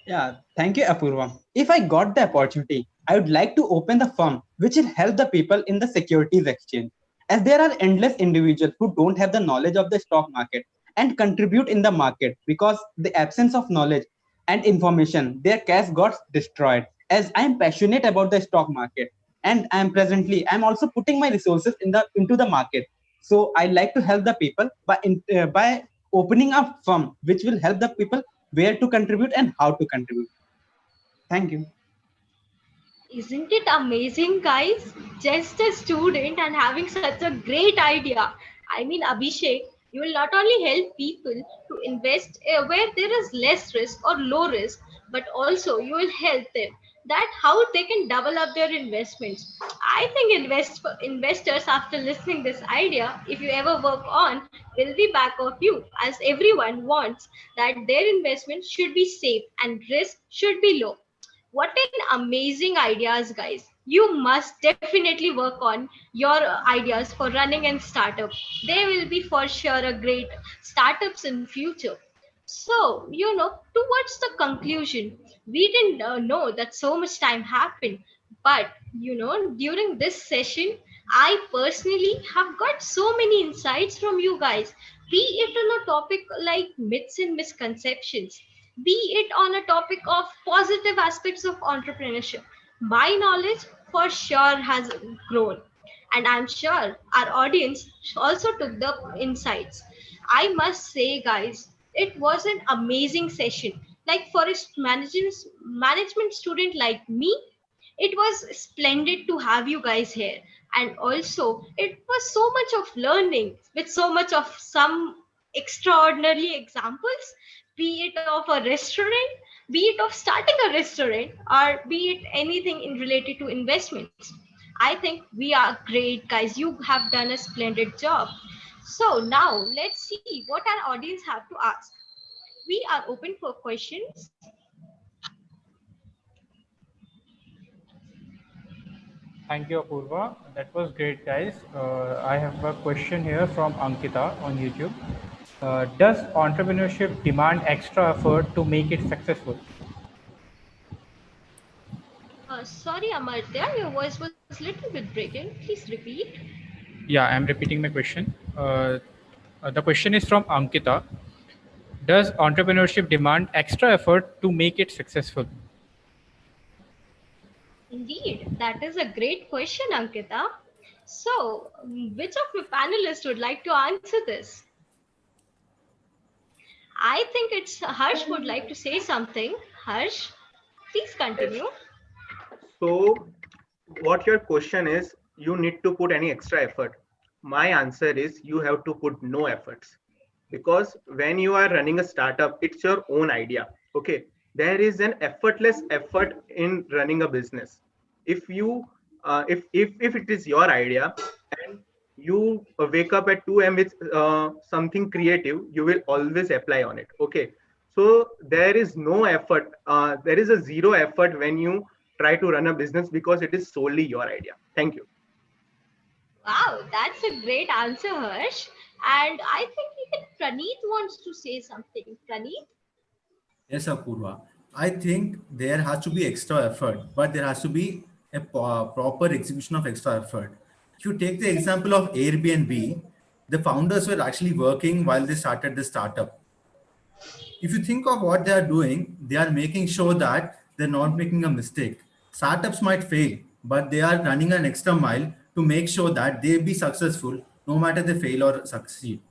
Yeah, thank you, Apurva. If I got the opportunity, I would like to open the firm which will help the people in the securities exchange. As there are endless individuals who don't have the knowledge of the stock market and contribute in the market because the absence of knowledge and information, their cash got destroyed. As I am passionate about the stock market and I'm also putting my resources into the market. So I like to help the people by opening a firm which will help the people where to contribute and how to contribute. Thank you. Isn't it amazing, guys? Just a student and having such a great idea. I mean, Abhishek, you will not only help people to invest where there is less risk or low risk, but also you will help them that how they can double up their investments. I think investors, after listening this idea, if you ever work on, will be back of you, as everyone wants that their investment should be safe and risk should be low. What an amazing ideas, guys. You must definitely work on your ideas for running and startup. They will be for sure a great startups in future. So, towards the conclusion, we didn't know that so much time happened. But, during this session, I personally have got so many insights from you guys, be it on a topic like myths and misconceptions, be it on a topic of positive aspects of entrepreneurship. My knowledge for sure has grown, and I'm sure our audience also took the insights. I must say, guys, it was an amazing session. Like for a management student like me, it was splendid to have you guys here. And also, it was so much of learning with so much of some extraordinary examples, be it of a restaurant, be it of starting a restaurant, or be it anything in related to investments. I think we are great, guys. You have done a splendid job. So now let's see what our audience have to ask. We are open for questions. Thank you, Apurva. That was great, guys. I have a question here from Ankita on YouTube. Does entrepreneurship demand extra effort to make it successful? Sorry, Amartya, your voice was a little bit breaking. Please repeat. Yeah, I'm repeating my question. The question is from Ankita. Does entrepreneurship demand extra effort to make it successful? Indeed, that is a great question, Ankita. So, which of your panelists would like to answer this? I think it's Harsh would like to say something. Harsh, please Yes. continue. So, what your question is, you need to put any extra effort. My answer is you have to put no efforts, because when you are running a startup, it's your own idea. Okay, there is an effortless effort in running a business. If you if it is your idea and you wake up at 2 a.m. with something creative, you will always apply on it. Okay, so there is no effort, there is a zero effort when you try to run a business, because it is solely your idea. Thank you. Wow, that's a great answer, Harsh. And I think even Praneeth wants to say something. Praneeth? Yes, Apurva. I think there has to be extra effort, but there has to be a proper execution of extra effort. If you take the example of Airbnb, the founders were actually working while they started the startup. If you think of what they are doing, they are making sure that they're not making a mistake. Startups might fail, but they are running an extra mile to make sure that they be successful no matter they fail or succeed.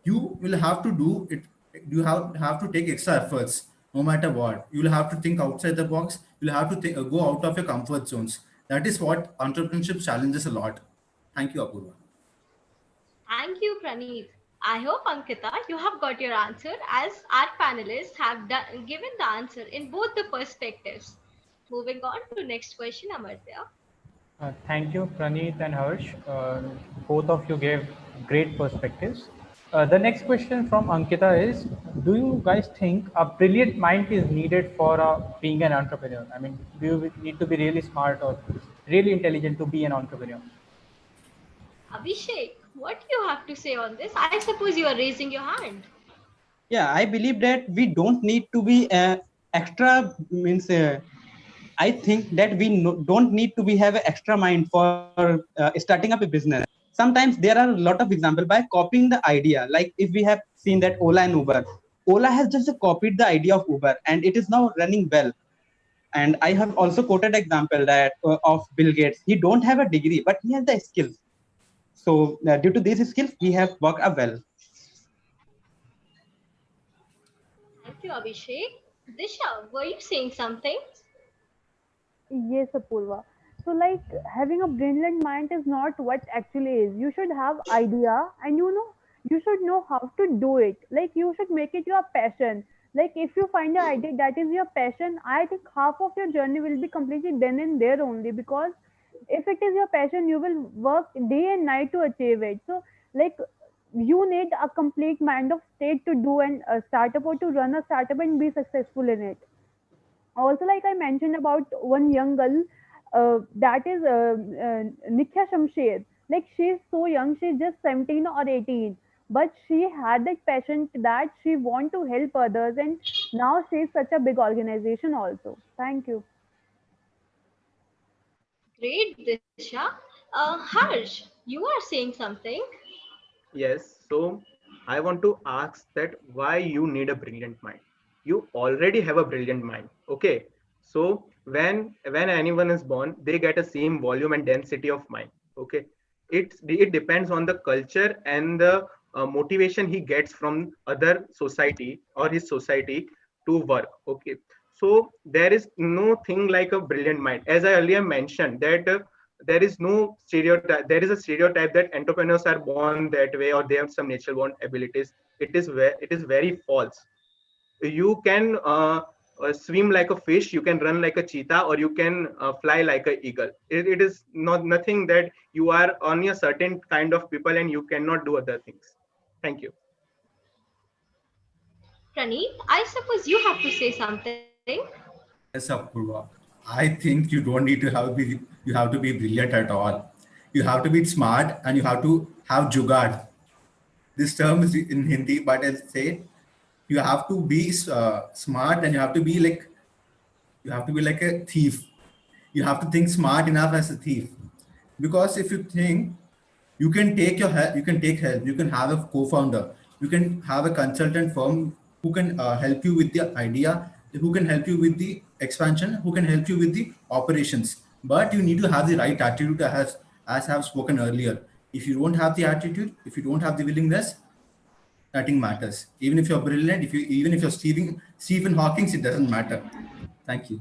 You will have to do it. You have to take extra efforts no matter what. You will have to think outside the box. You'll have to go out of your comfort zones. That is what entrepreneurship challenges a lot. Thank you, Apurva. Thank you, Praneeth. I hope, Ankita, you have got your answer as our panelists have given the answer in both the perspectives. Moving on to next question, Amartya. Thank you, Praneeth and Harsh. Both of you gave great perspectives. The next question from Ankita is: do you guys think a brilliant mind is needed for being an entrepreneur? I mean, do you need to be really smart or really intelligent to be an entrepreneur? Abhishek, what do you have to say on this? I suppose you are raising your hand. Yeah, I believe that we don't need to be extra means. I think that we don't need to be have an extra mind for starting up a business. Sometimes there are a lot of example by copying the idea. Like if we have seen that Ola and Uber, Ola has just copied the idea of Uber and it is now running well. And I have also quoted example that of Bill Gates. He don't have a degree, but he has the skills. So due to these skills, he have worked well. Thank you, Abhishek. Disha, were you saying something? Yes, Apurva. So, like, having a brilliant mind is not what actually is. You should have idea, and you should know how to do it. Like, you should make it your passion. Like, if you find an idea that is your passion, I think half of your journey will be completely then and there only. Because if it is your passion, you will work day and night to achieve it. So, like, you need a complete mind of state to do and a startup or to run a startup and be successful in it. Also, like I mentioned about one young girl, that is Nikhya Shamsher. Like she's so young, she's just 17 or 18, but she had that passion that she want to help others, and now she's such a big organization also. Thank you. Great, Disha. Harsh, you are saying something. Yes, so I want to ask that why you need a brilliant mind. You already have a brilliant mind. Okay. So when anyone is born, they get a same volume and density of mind. Okay. It depends on the culture and the motivation he gets from other society or his society to work. Okay. So there is no thing like a brilliant mind. As I earlier mentioned that there is no stereotype, there is a stereotype that entrepreneurs are born that way or they have some natural born abilities. It is very false. You can swim like a fish, you can run like a cheetah, or you can fly like a eagle. It is not nothing that you are only a certain kind of people and you cannot do other things. Thank you. Praneeth, I suppose you have to say something. Yes, Apurva. I think you don't need to have to be brilliant at all. You have to be smart and you have to have jugaad. This term is in Hindi, but I'll say you have to be smart and you have to be like a thief. You have to think smart enough as a thief. Because if you think you can take your help, you can take help, you can have a co-founder, you can have a consultant firm who can help you with the idea, who can help you with the expansion, who can help you with the operations. But you need to have the right attitude, as I have spoken earlier. If you don't have the attitude, if you don't have the willingness, nothing matters. Even if you're brilliant, if you even if you're Stephen Hawking, it doesn't matter. Thank you.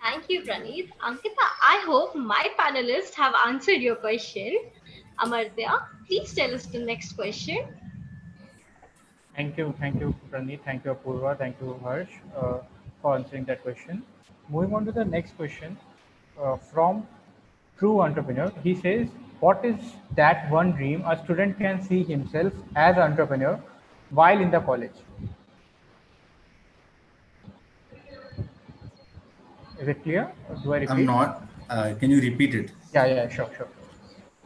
Thank you, Praneeth. Ankita, I hope my panelists have answered your question. Amartya, please tell us the next question. Thank you, Praneeth, thank you, Apurva, thank you, Harsh, for answering that question. Moving on to the next question from True Entrepreneur. He says, what is that one dream a student can see himself as an entrepreneur while in the college? Is it clear? Do I I'm repeat? not. Can you repeat it? Yeah, sure, sure.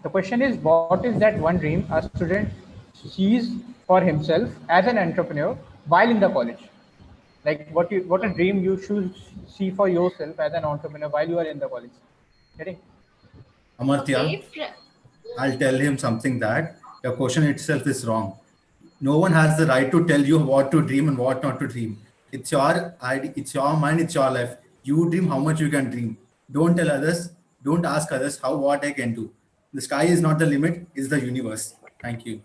The question is, what is that one dream a student sees for himself as an entrepreneur while in the college? Like what a Oh, dream you should see for yourself as an entrepreneur while you are in the college. Getting? Amartya, okay. I'll tell him something that your question itself is wrong. No one has the right to tell you what to dream and what not to dream. It's your idea, it's your mind, it's your life. You dream how much you can dream. Don't tell others, don't ask others how what I can do. The sky is not the limit, it's the universe. Thank you.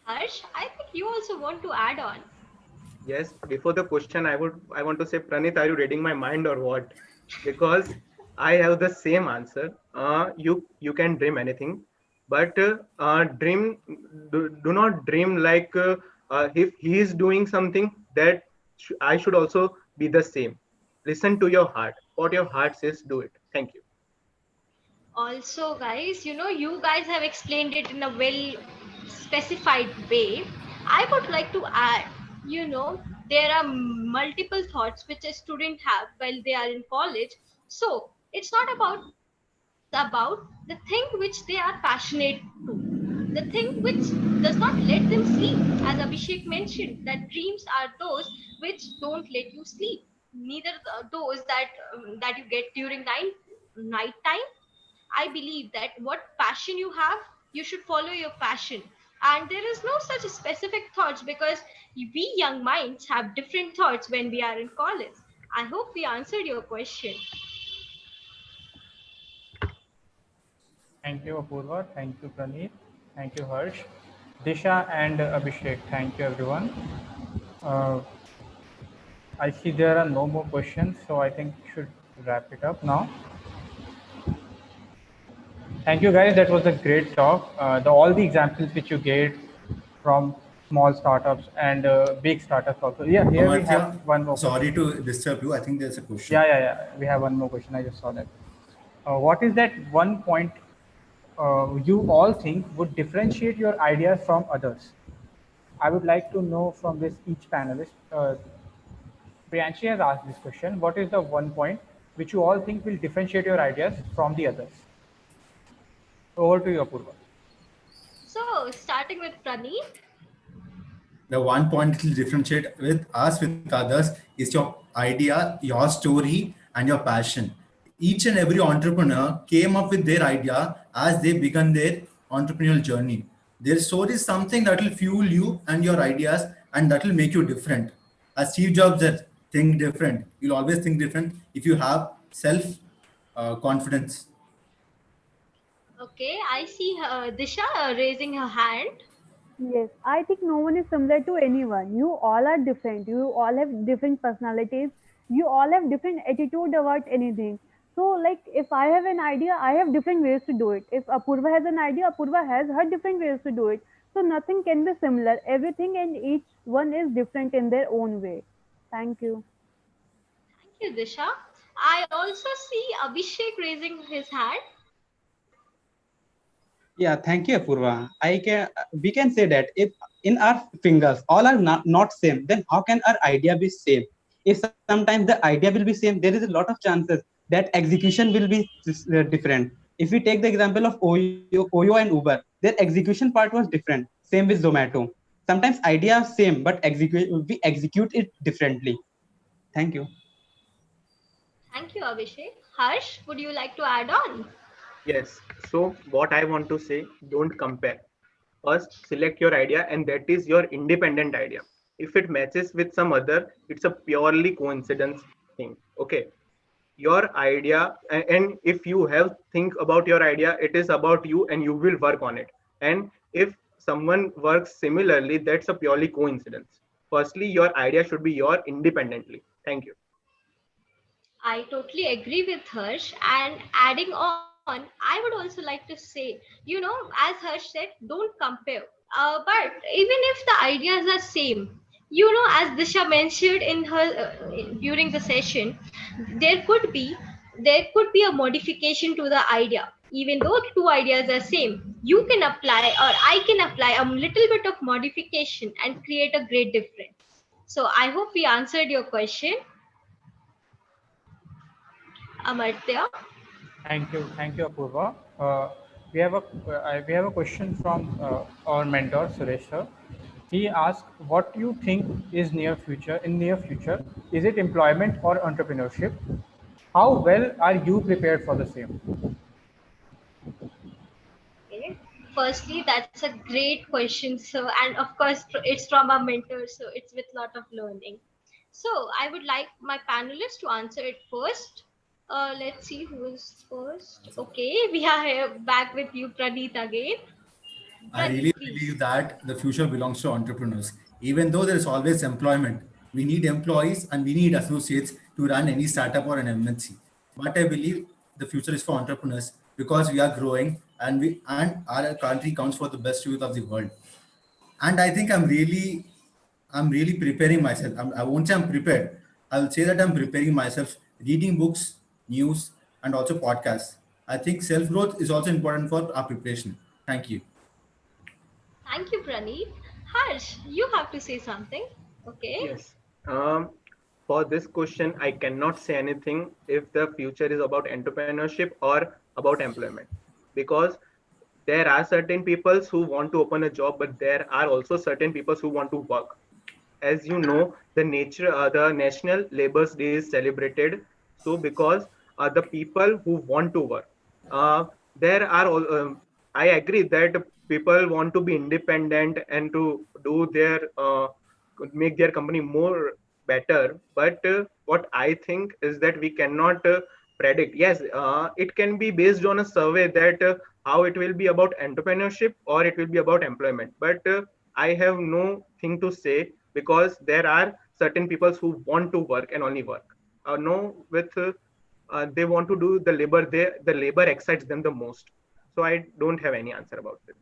Harsh, I think you also want to add on. Yes, before the question, I want to say, Pranit, are you reading my mind or what? Because I have the same answer. You can dream anything, but do not dream like if he is doing something that I should also be the same. Listen to your heart. What your heart says, do it. Thank you. Also, guys, you guys have explained it in a well specified way. I would like to add, there are multiple thoughts which a student have while they are in college. So it's not about dreams, it's about the thing which they are passionate to, the thing which does not let them sleep. As Abhishek mentioned, that dreams are those which don't let you sleep, neither those that you get during night time. I believe that what passion you have, you should follow your passion. And there is no such specific thoughts because we young minds have different thoughts when we are in college. I hope we answered your question. Thank you, Apurva. Thank you, Praneeth. Thank you, Harsh. Disha and Abhishek. Thank you, everyone. Uh, I see there are no more questions, so I think we should wrap it up now. Thank you, guys. That was a great talk. All the examples which you gave from small startups and big startups also. Yeah, here we have Amartya, one more sorry question. to disturb you. I think there's a question. Yeah. We have one more question. I just saw that. What is that one point you all think would differentiate your ideas from others? I would like to know from this each panelist. Priyanshi has asked this question. What is the one point which you all think will differentiate your ideas from the others? Over to you, Apurva. So, starting with Praneeth. The one point that will differentiate with us with others is your idea, your story, and your passion. Each and every entrepreneur came up with their idea as they began their entrepreneurial journey. Their story is something that will fuel you and your ideas, and that will make you different. As Steve Jobs said, think different. You'll always think different if you have self confidence. Okay, I see Disha raising her hand. Yes, I think no one is similar to anyone. You all are different. You all have different personalities. You all have different attitude about anything. So, like, if I have an idea, I have different ways to do it. If Apurva has an idea, Apurva has her different ways to do it. So, nothing can be similar. Everything and each one is different in their own way. Thank you. Thank you, Disha. I also see Abhishek raising his hand. Yeah, thank you, Apurva. We can say that if in our fingers all are not same, then how can our idea be same? If sometimes the idea will be same, there is a lot of chances that execution will be different. If we take the example of Oyo and Uber, their execution part was different. Same with Zomato. Sometimes idea same, but we execute it differently. Thank you. Thank you, Abhishek. Harsh, would you like to add on? Yes. So what I want to say, don't compare. First, select your idea, and that is your independent idea. If it matches with some other, it's a purely coincidence thing. Okay. Your idea, and if you have think about your idea, it is about you and you will work on it. And if someone works similarly, that's a purely coincidence. Firstly, your idea should be your independently. Thank you. I totally agree with Harsh. And adding on, I would also like to say, as Harsh said, don't compare. But even if the ideas are same, as Disha mentioned in her during the session, there could be there could be a modification to the idea. Even though the two ideas are same, you can apply or I can apply a little bit of modification and create a great difference. So I hope we answered your question, Amartya. Thank you, Apurva. We have a question from our mentor Suresh sir. He asked, "What do you think is near future? In near future, is it employment or entrepreneurship? How well are you prepared for the same?" Okay. Firstly, that's a great question. So, and of course, it's from our mentor, so it's with lot of learning. So, I would like my panelists to answer it first. Let's see who is first. Okay, we are here back with you, Praneet, again. I Praneet, really please. believe that the future belongs to entrepreneurs. Even though there is always employment, we need employees and we need associates to run any startup or an MNC. But I believe the future is for entrepreneurs because we are growing and our country counts for the best youth of the world. And I think I'm really preparing myself. I won't say I'm prepared. I'll say that I'm preparing myself, reading books, news, and also podcasts. I think self growth is also important for our preparation. Thank you. Thank you, Praneet. Harsh, you have to say something. Okay. Yes. Um, for this question, I cannot say anything if the future is about entrepreneurship or about employment, because there are certain people who want to open a job, but there are also certain people who want to work. As you know, the National Labour's Day is celebrated. So because the people who want to work, there are all. I agree that people want to be independent and to do their make their company more better. But what I think is that we cannot predict. Yes, it can be based on a survey that how it will be about entrepreneurship or it will be about employment. But I have no thing to say because there are certain people who want to work and only work. No, with they want to do the labor. The labor excites them the most. So I don't have any answer about this.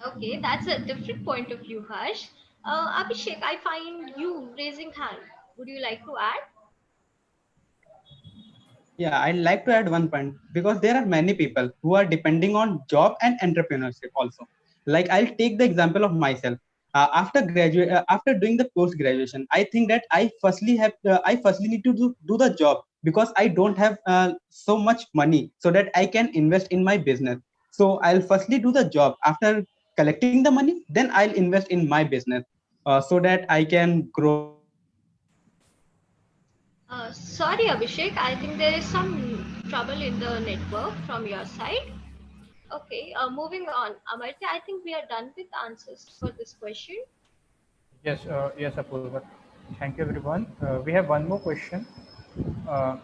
Okay, that's a different point of view, Harsh. Abhishek, I find you raising hand. Would you like to add? Yeah, I'd like to add one point because there are many people who are depending on job and entrepreneurship also. Like I'll take the example of myself. After doing the post graduation, I think that I firstly need to do the job because I don't have so much money so that I can invest in my business. So I'll firstly do the job. After collecting the money, then I'll invest in my business so that I can grow my business Sorry, Abhishek. I think there is some trouble in the network from your side. Okay, moving on. Amartya, I think we are done with answers for this question. Yes, Apurva. Thank you, everyone. We have one more question.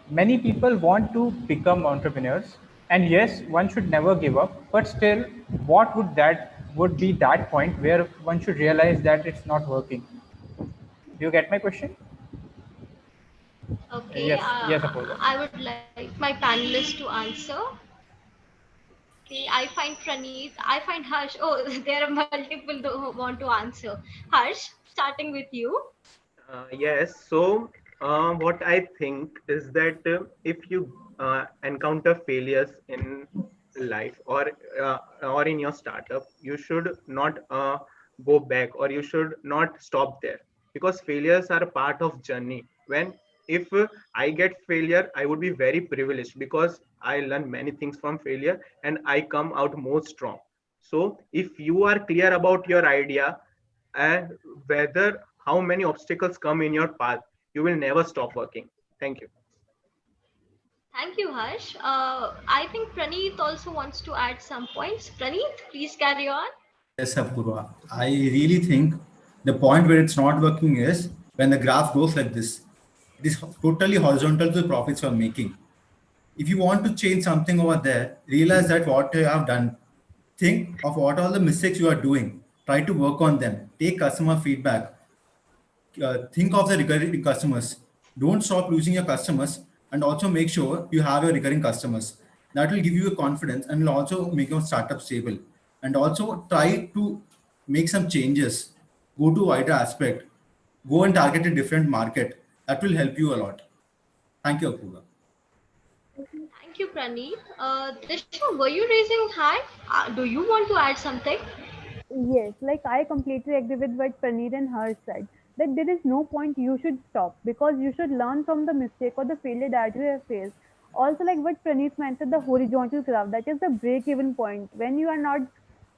Many people want to become entrepreneurs, and yes, one should never give up. But still, what would be that point where one should realize that it's not working? Do you get my question? Okay, Yes, Apurva. I would like my panelists to answer. Okay, I find Praneet, I find Harsh. Oh, there are multiple who want to answer. Harsh, starting with you. Yes. So, what I think is that if you encounter failures in life or in your startup, you should not go back or you should not stop there, because failures are a part of journey. When if I get failure, I would be very privileged because I learn many things from failure and I come out more strong. So, if you are clear about your idea and whether how many obstacles come in your path, you will never stop working. Thank you. Thank you, Harsh. I think Praneeth also wants to add some points. Praneeth, please carry on. Yes, Apurva. I really think the point where it's not working is when the graph goes like this. It is totally horizontal to the profits you're making. If you want to change something over there, realize that what you have done. Think of what all the mistakes you are doing. Try to work on them. Take customer feedback. Think of the recurring customers. Don't stop losing your customers, and also make sure you have your recurring customers. That will give you a confidence and will also make your startup stable. And also try to make some changes. Go to wider aspect. Go and target a different market. That will help you a lot. Thank you, Apurva. Thank you, Praneeth. Disha, were you raising hand? Do you want to add something? Yes, like I completely agree with what Praneeth and Harsh said. That there is no point you should stop because you should learn from the mistake or the failure that you have faced. Also, like what Praneeth mentioned, the horizontal graph, that is the break-even point when you are not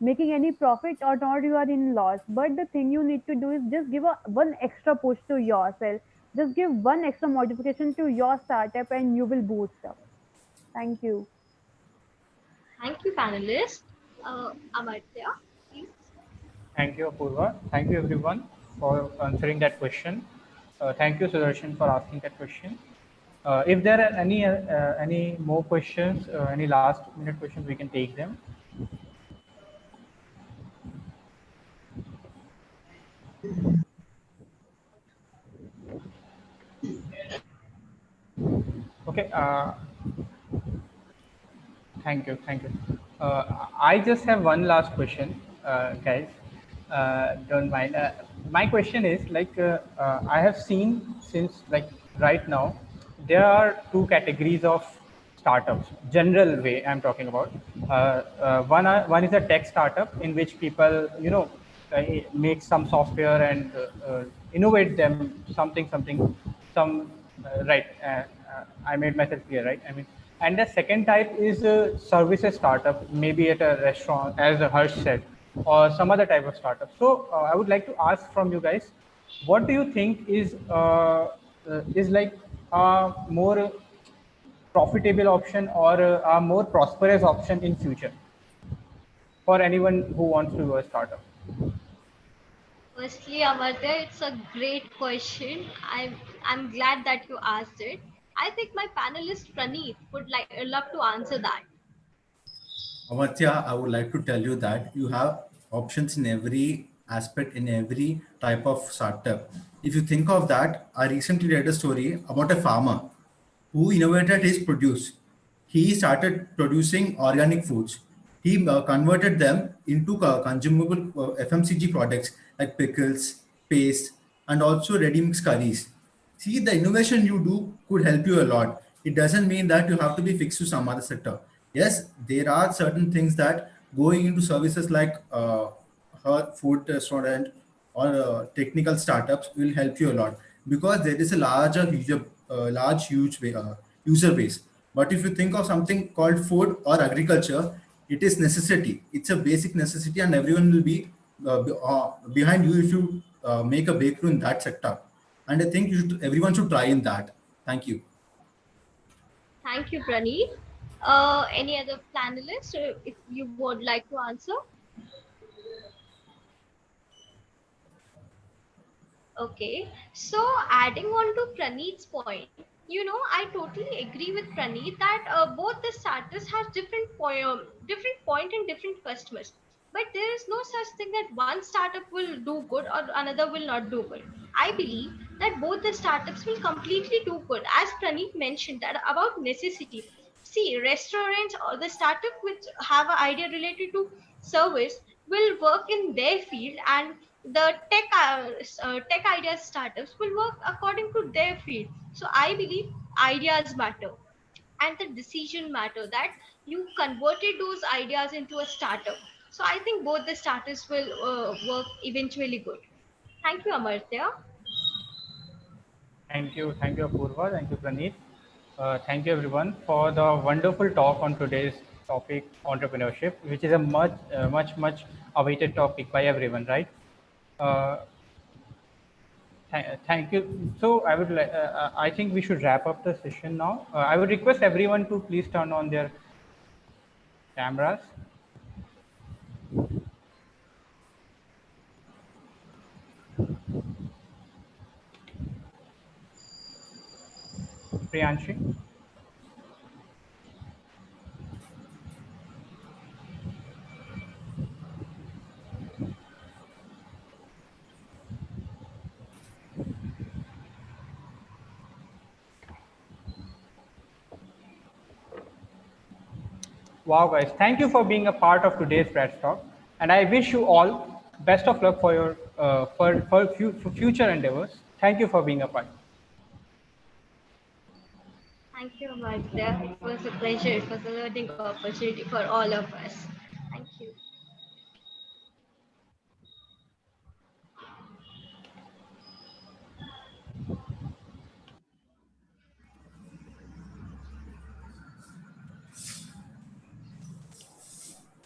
making any profit or not you are in loss. But the thing you need to do is just give a one extra push to yourself. Just give one extra modification to your startup and you will boost up. Thank you. Thank you, panelists. Amartya, please. Thank you, Apurva. Thank you, everyone, for answering that question. Thank you, Sudarshan, for asking that question. If there are any more questions, any last minute questions, we can take them. Okay. Thank you. Thank you. I just have one last question, guys. Don't mind. My question is like I have seen since like right now, there are two categories of startups. General way I'm talking about. One is a tech startup in which people make some software and innovate them something some right. I made myself clear, right? I mean, and the second type is a services startup, maybe at a restaurant, as Harsh said, or some other type of startup. So I would like to ask from you guys, what do you think is like a more profitable option or a more prosperous option in future for anyone who wants to do a startup? Firstly, Amartya, it's a great question. I'm glad that you asked it. I think my panelist Praneeth would like love to answer that. Amartya, I would like to tell you that you have options in every aspect, in every type of startup. If you think of that, I recently read a story about a farmer who innovated his produce. He started producing organic foods. He converted them into consumable FMCG products like pickles, paste, and also ready mix curries. See, the innovation you do could help you a lot. It doesn't mean that you have to be fixed to some other sector. Yes, there are certain things that going into services like her food restaurant or technical startups will help you a lot because there is a large, huge user base. But if you think of something called food or agriculture, it is necessity. It's a basic necessity, and everyone will be behind you if you make a breakthrough in that sector. And I think everyone should try in that. Thank you. Thank you, Praneeth. Any other panelists, if you would like to answer? Okay, so adding on to Praneeth's point, I totally agree with Praneeth that both the starters have different point and different customers. But there is no such thing that one startup will do good or another will not do good. I believe that both the startups will completely do good, as Praneeth mentioned that about necessity. See, restaurants or the startup which have an idea related to service will work in their field, and the tech idea startups will work according to their field. So I believe ideas matter and the decision matter that you converted those ideas into a startup. So I think both the startups will work eventually good. Thank you, Amartya. Thank you, Apurva. Thank you, Praneeth. Thank you, everyone, for the wonderful talk on today's topic, entrepreneurship, which is a much awaited topic by everyone, right? Uh, Thank you. So I would like, I think we should wrap up the session now. I would request everyone to please turn on their cameras. Priyanshi. Wow, guys, thank you for being a part of today's Brats Talk, and I wish you all best of luck for your for future endeavors. Thank you for being a part. Thank you, Magda. It was a pleasure. It was a learning opportunity for all of us.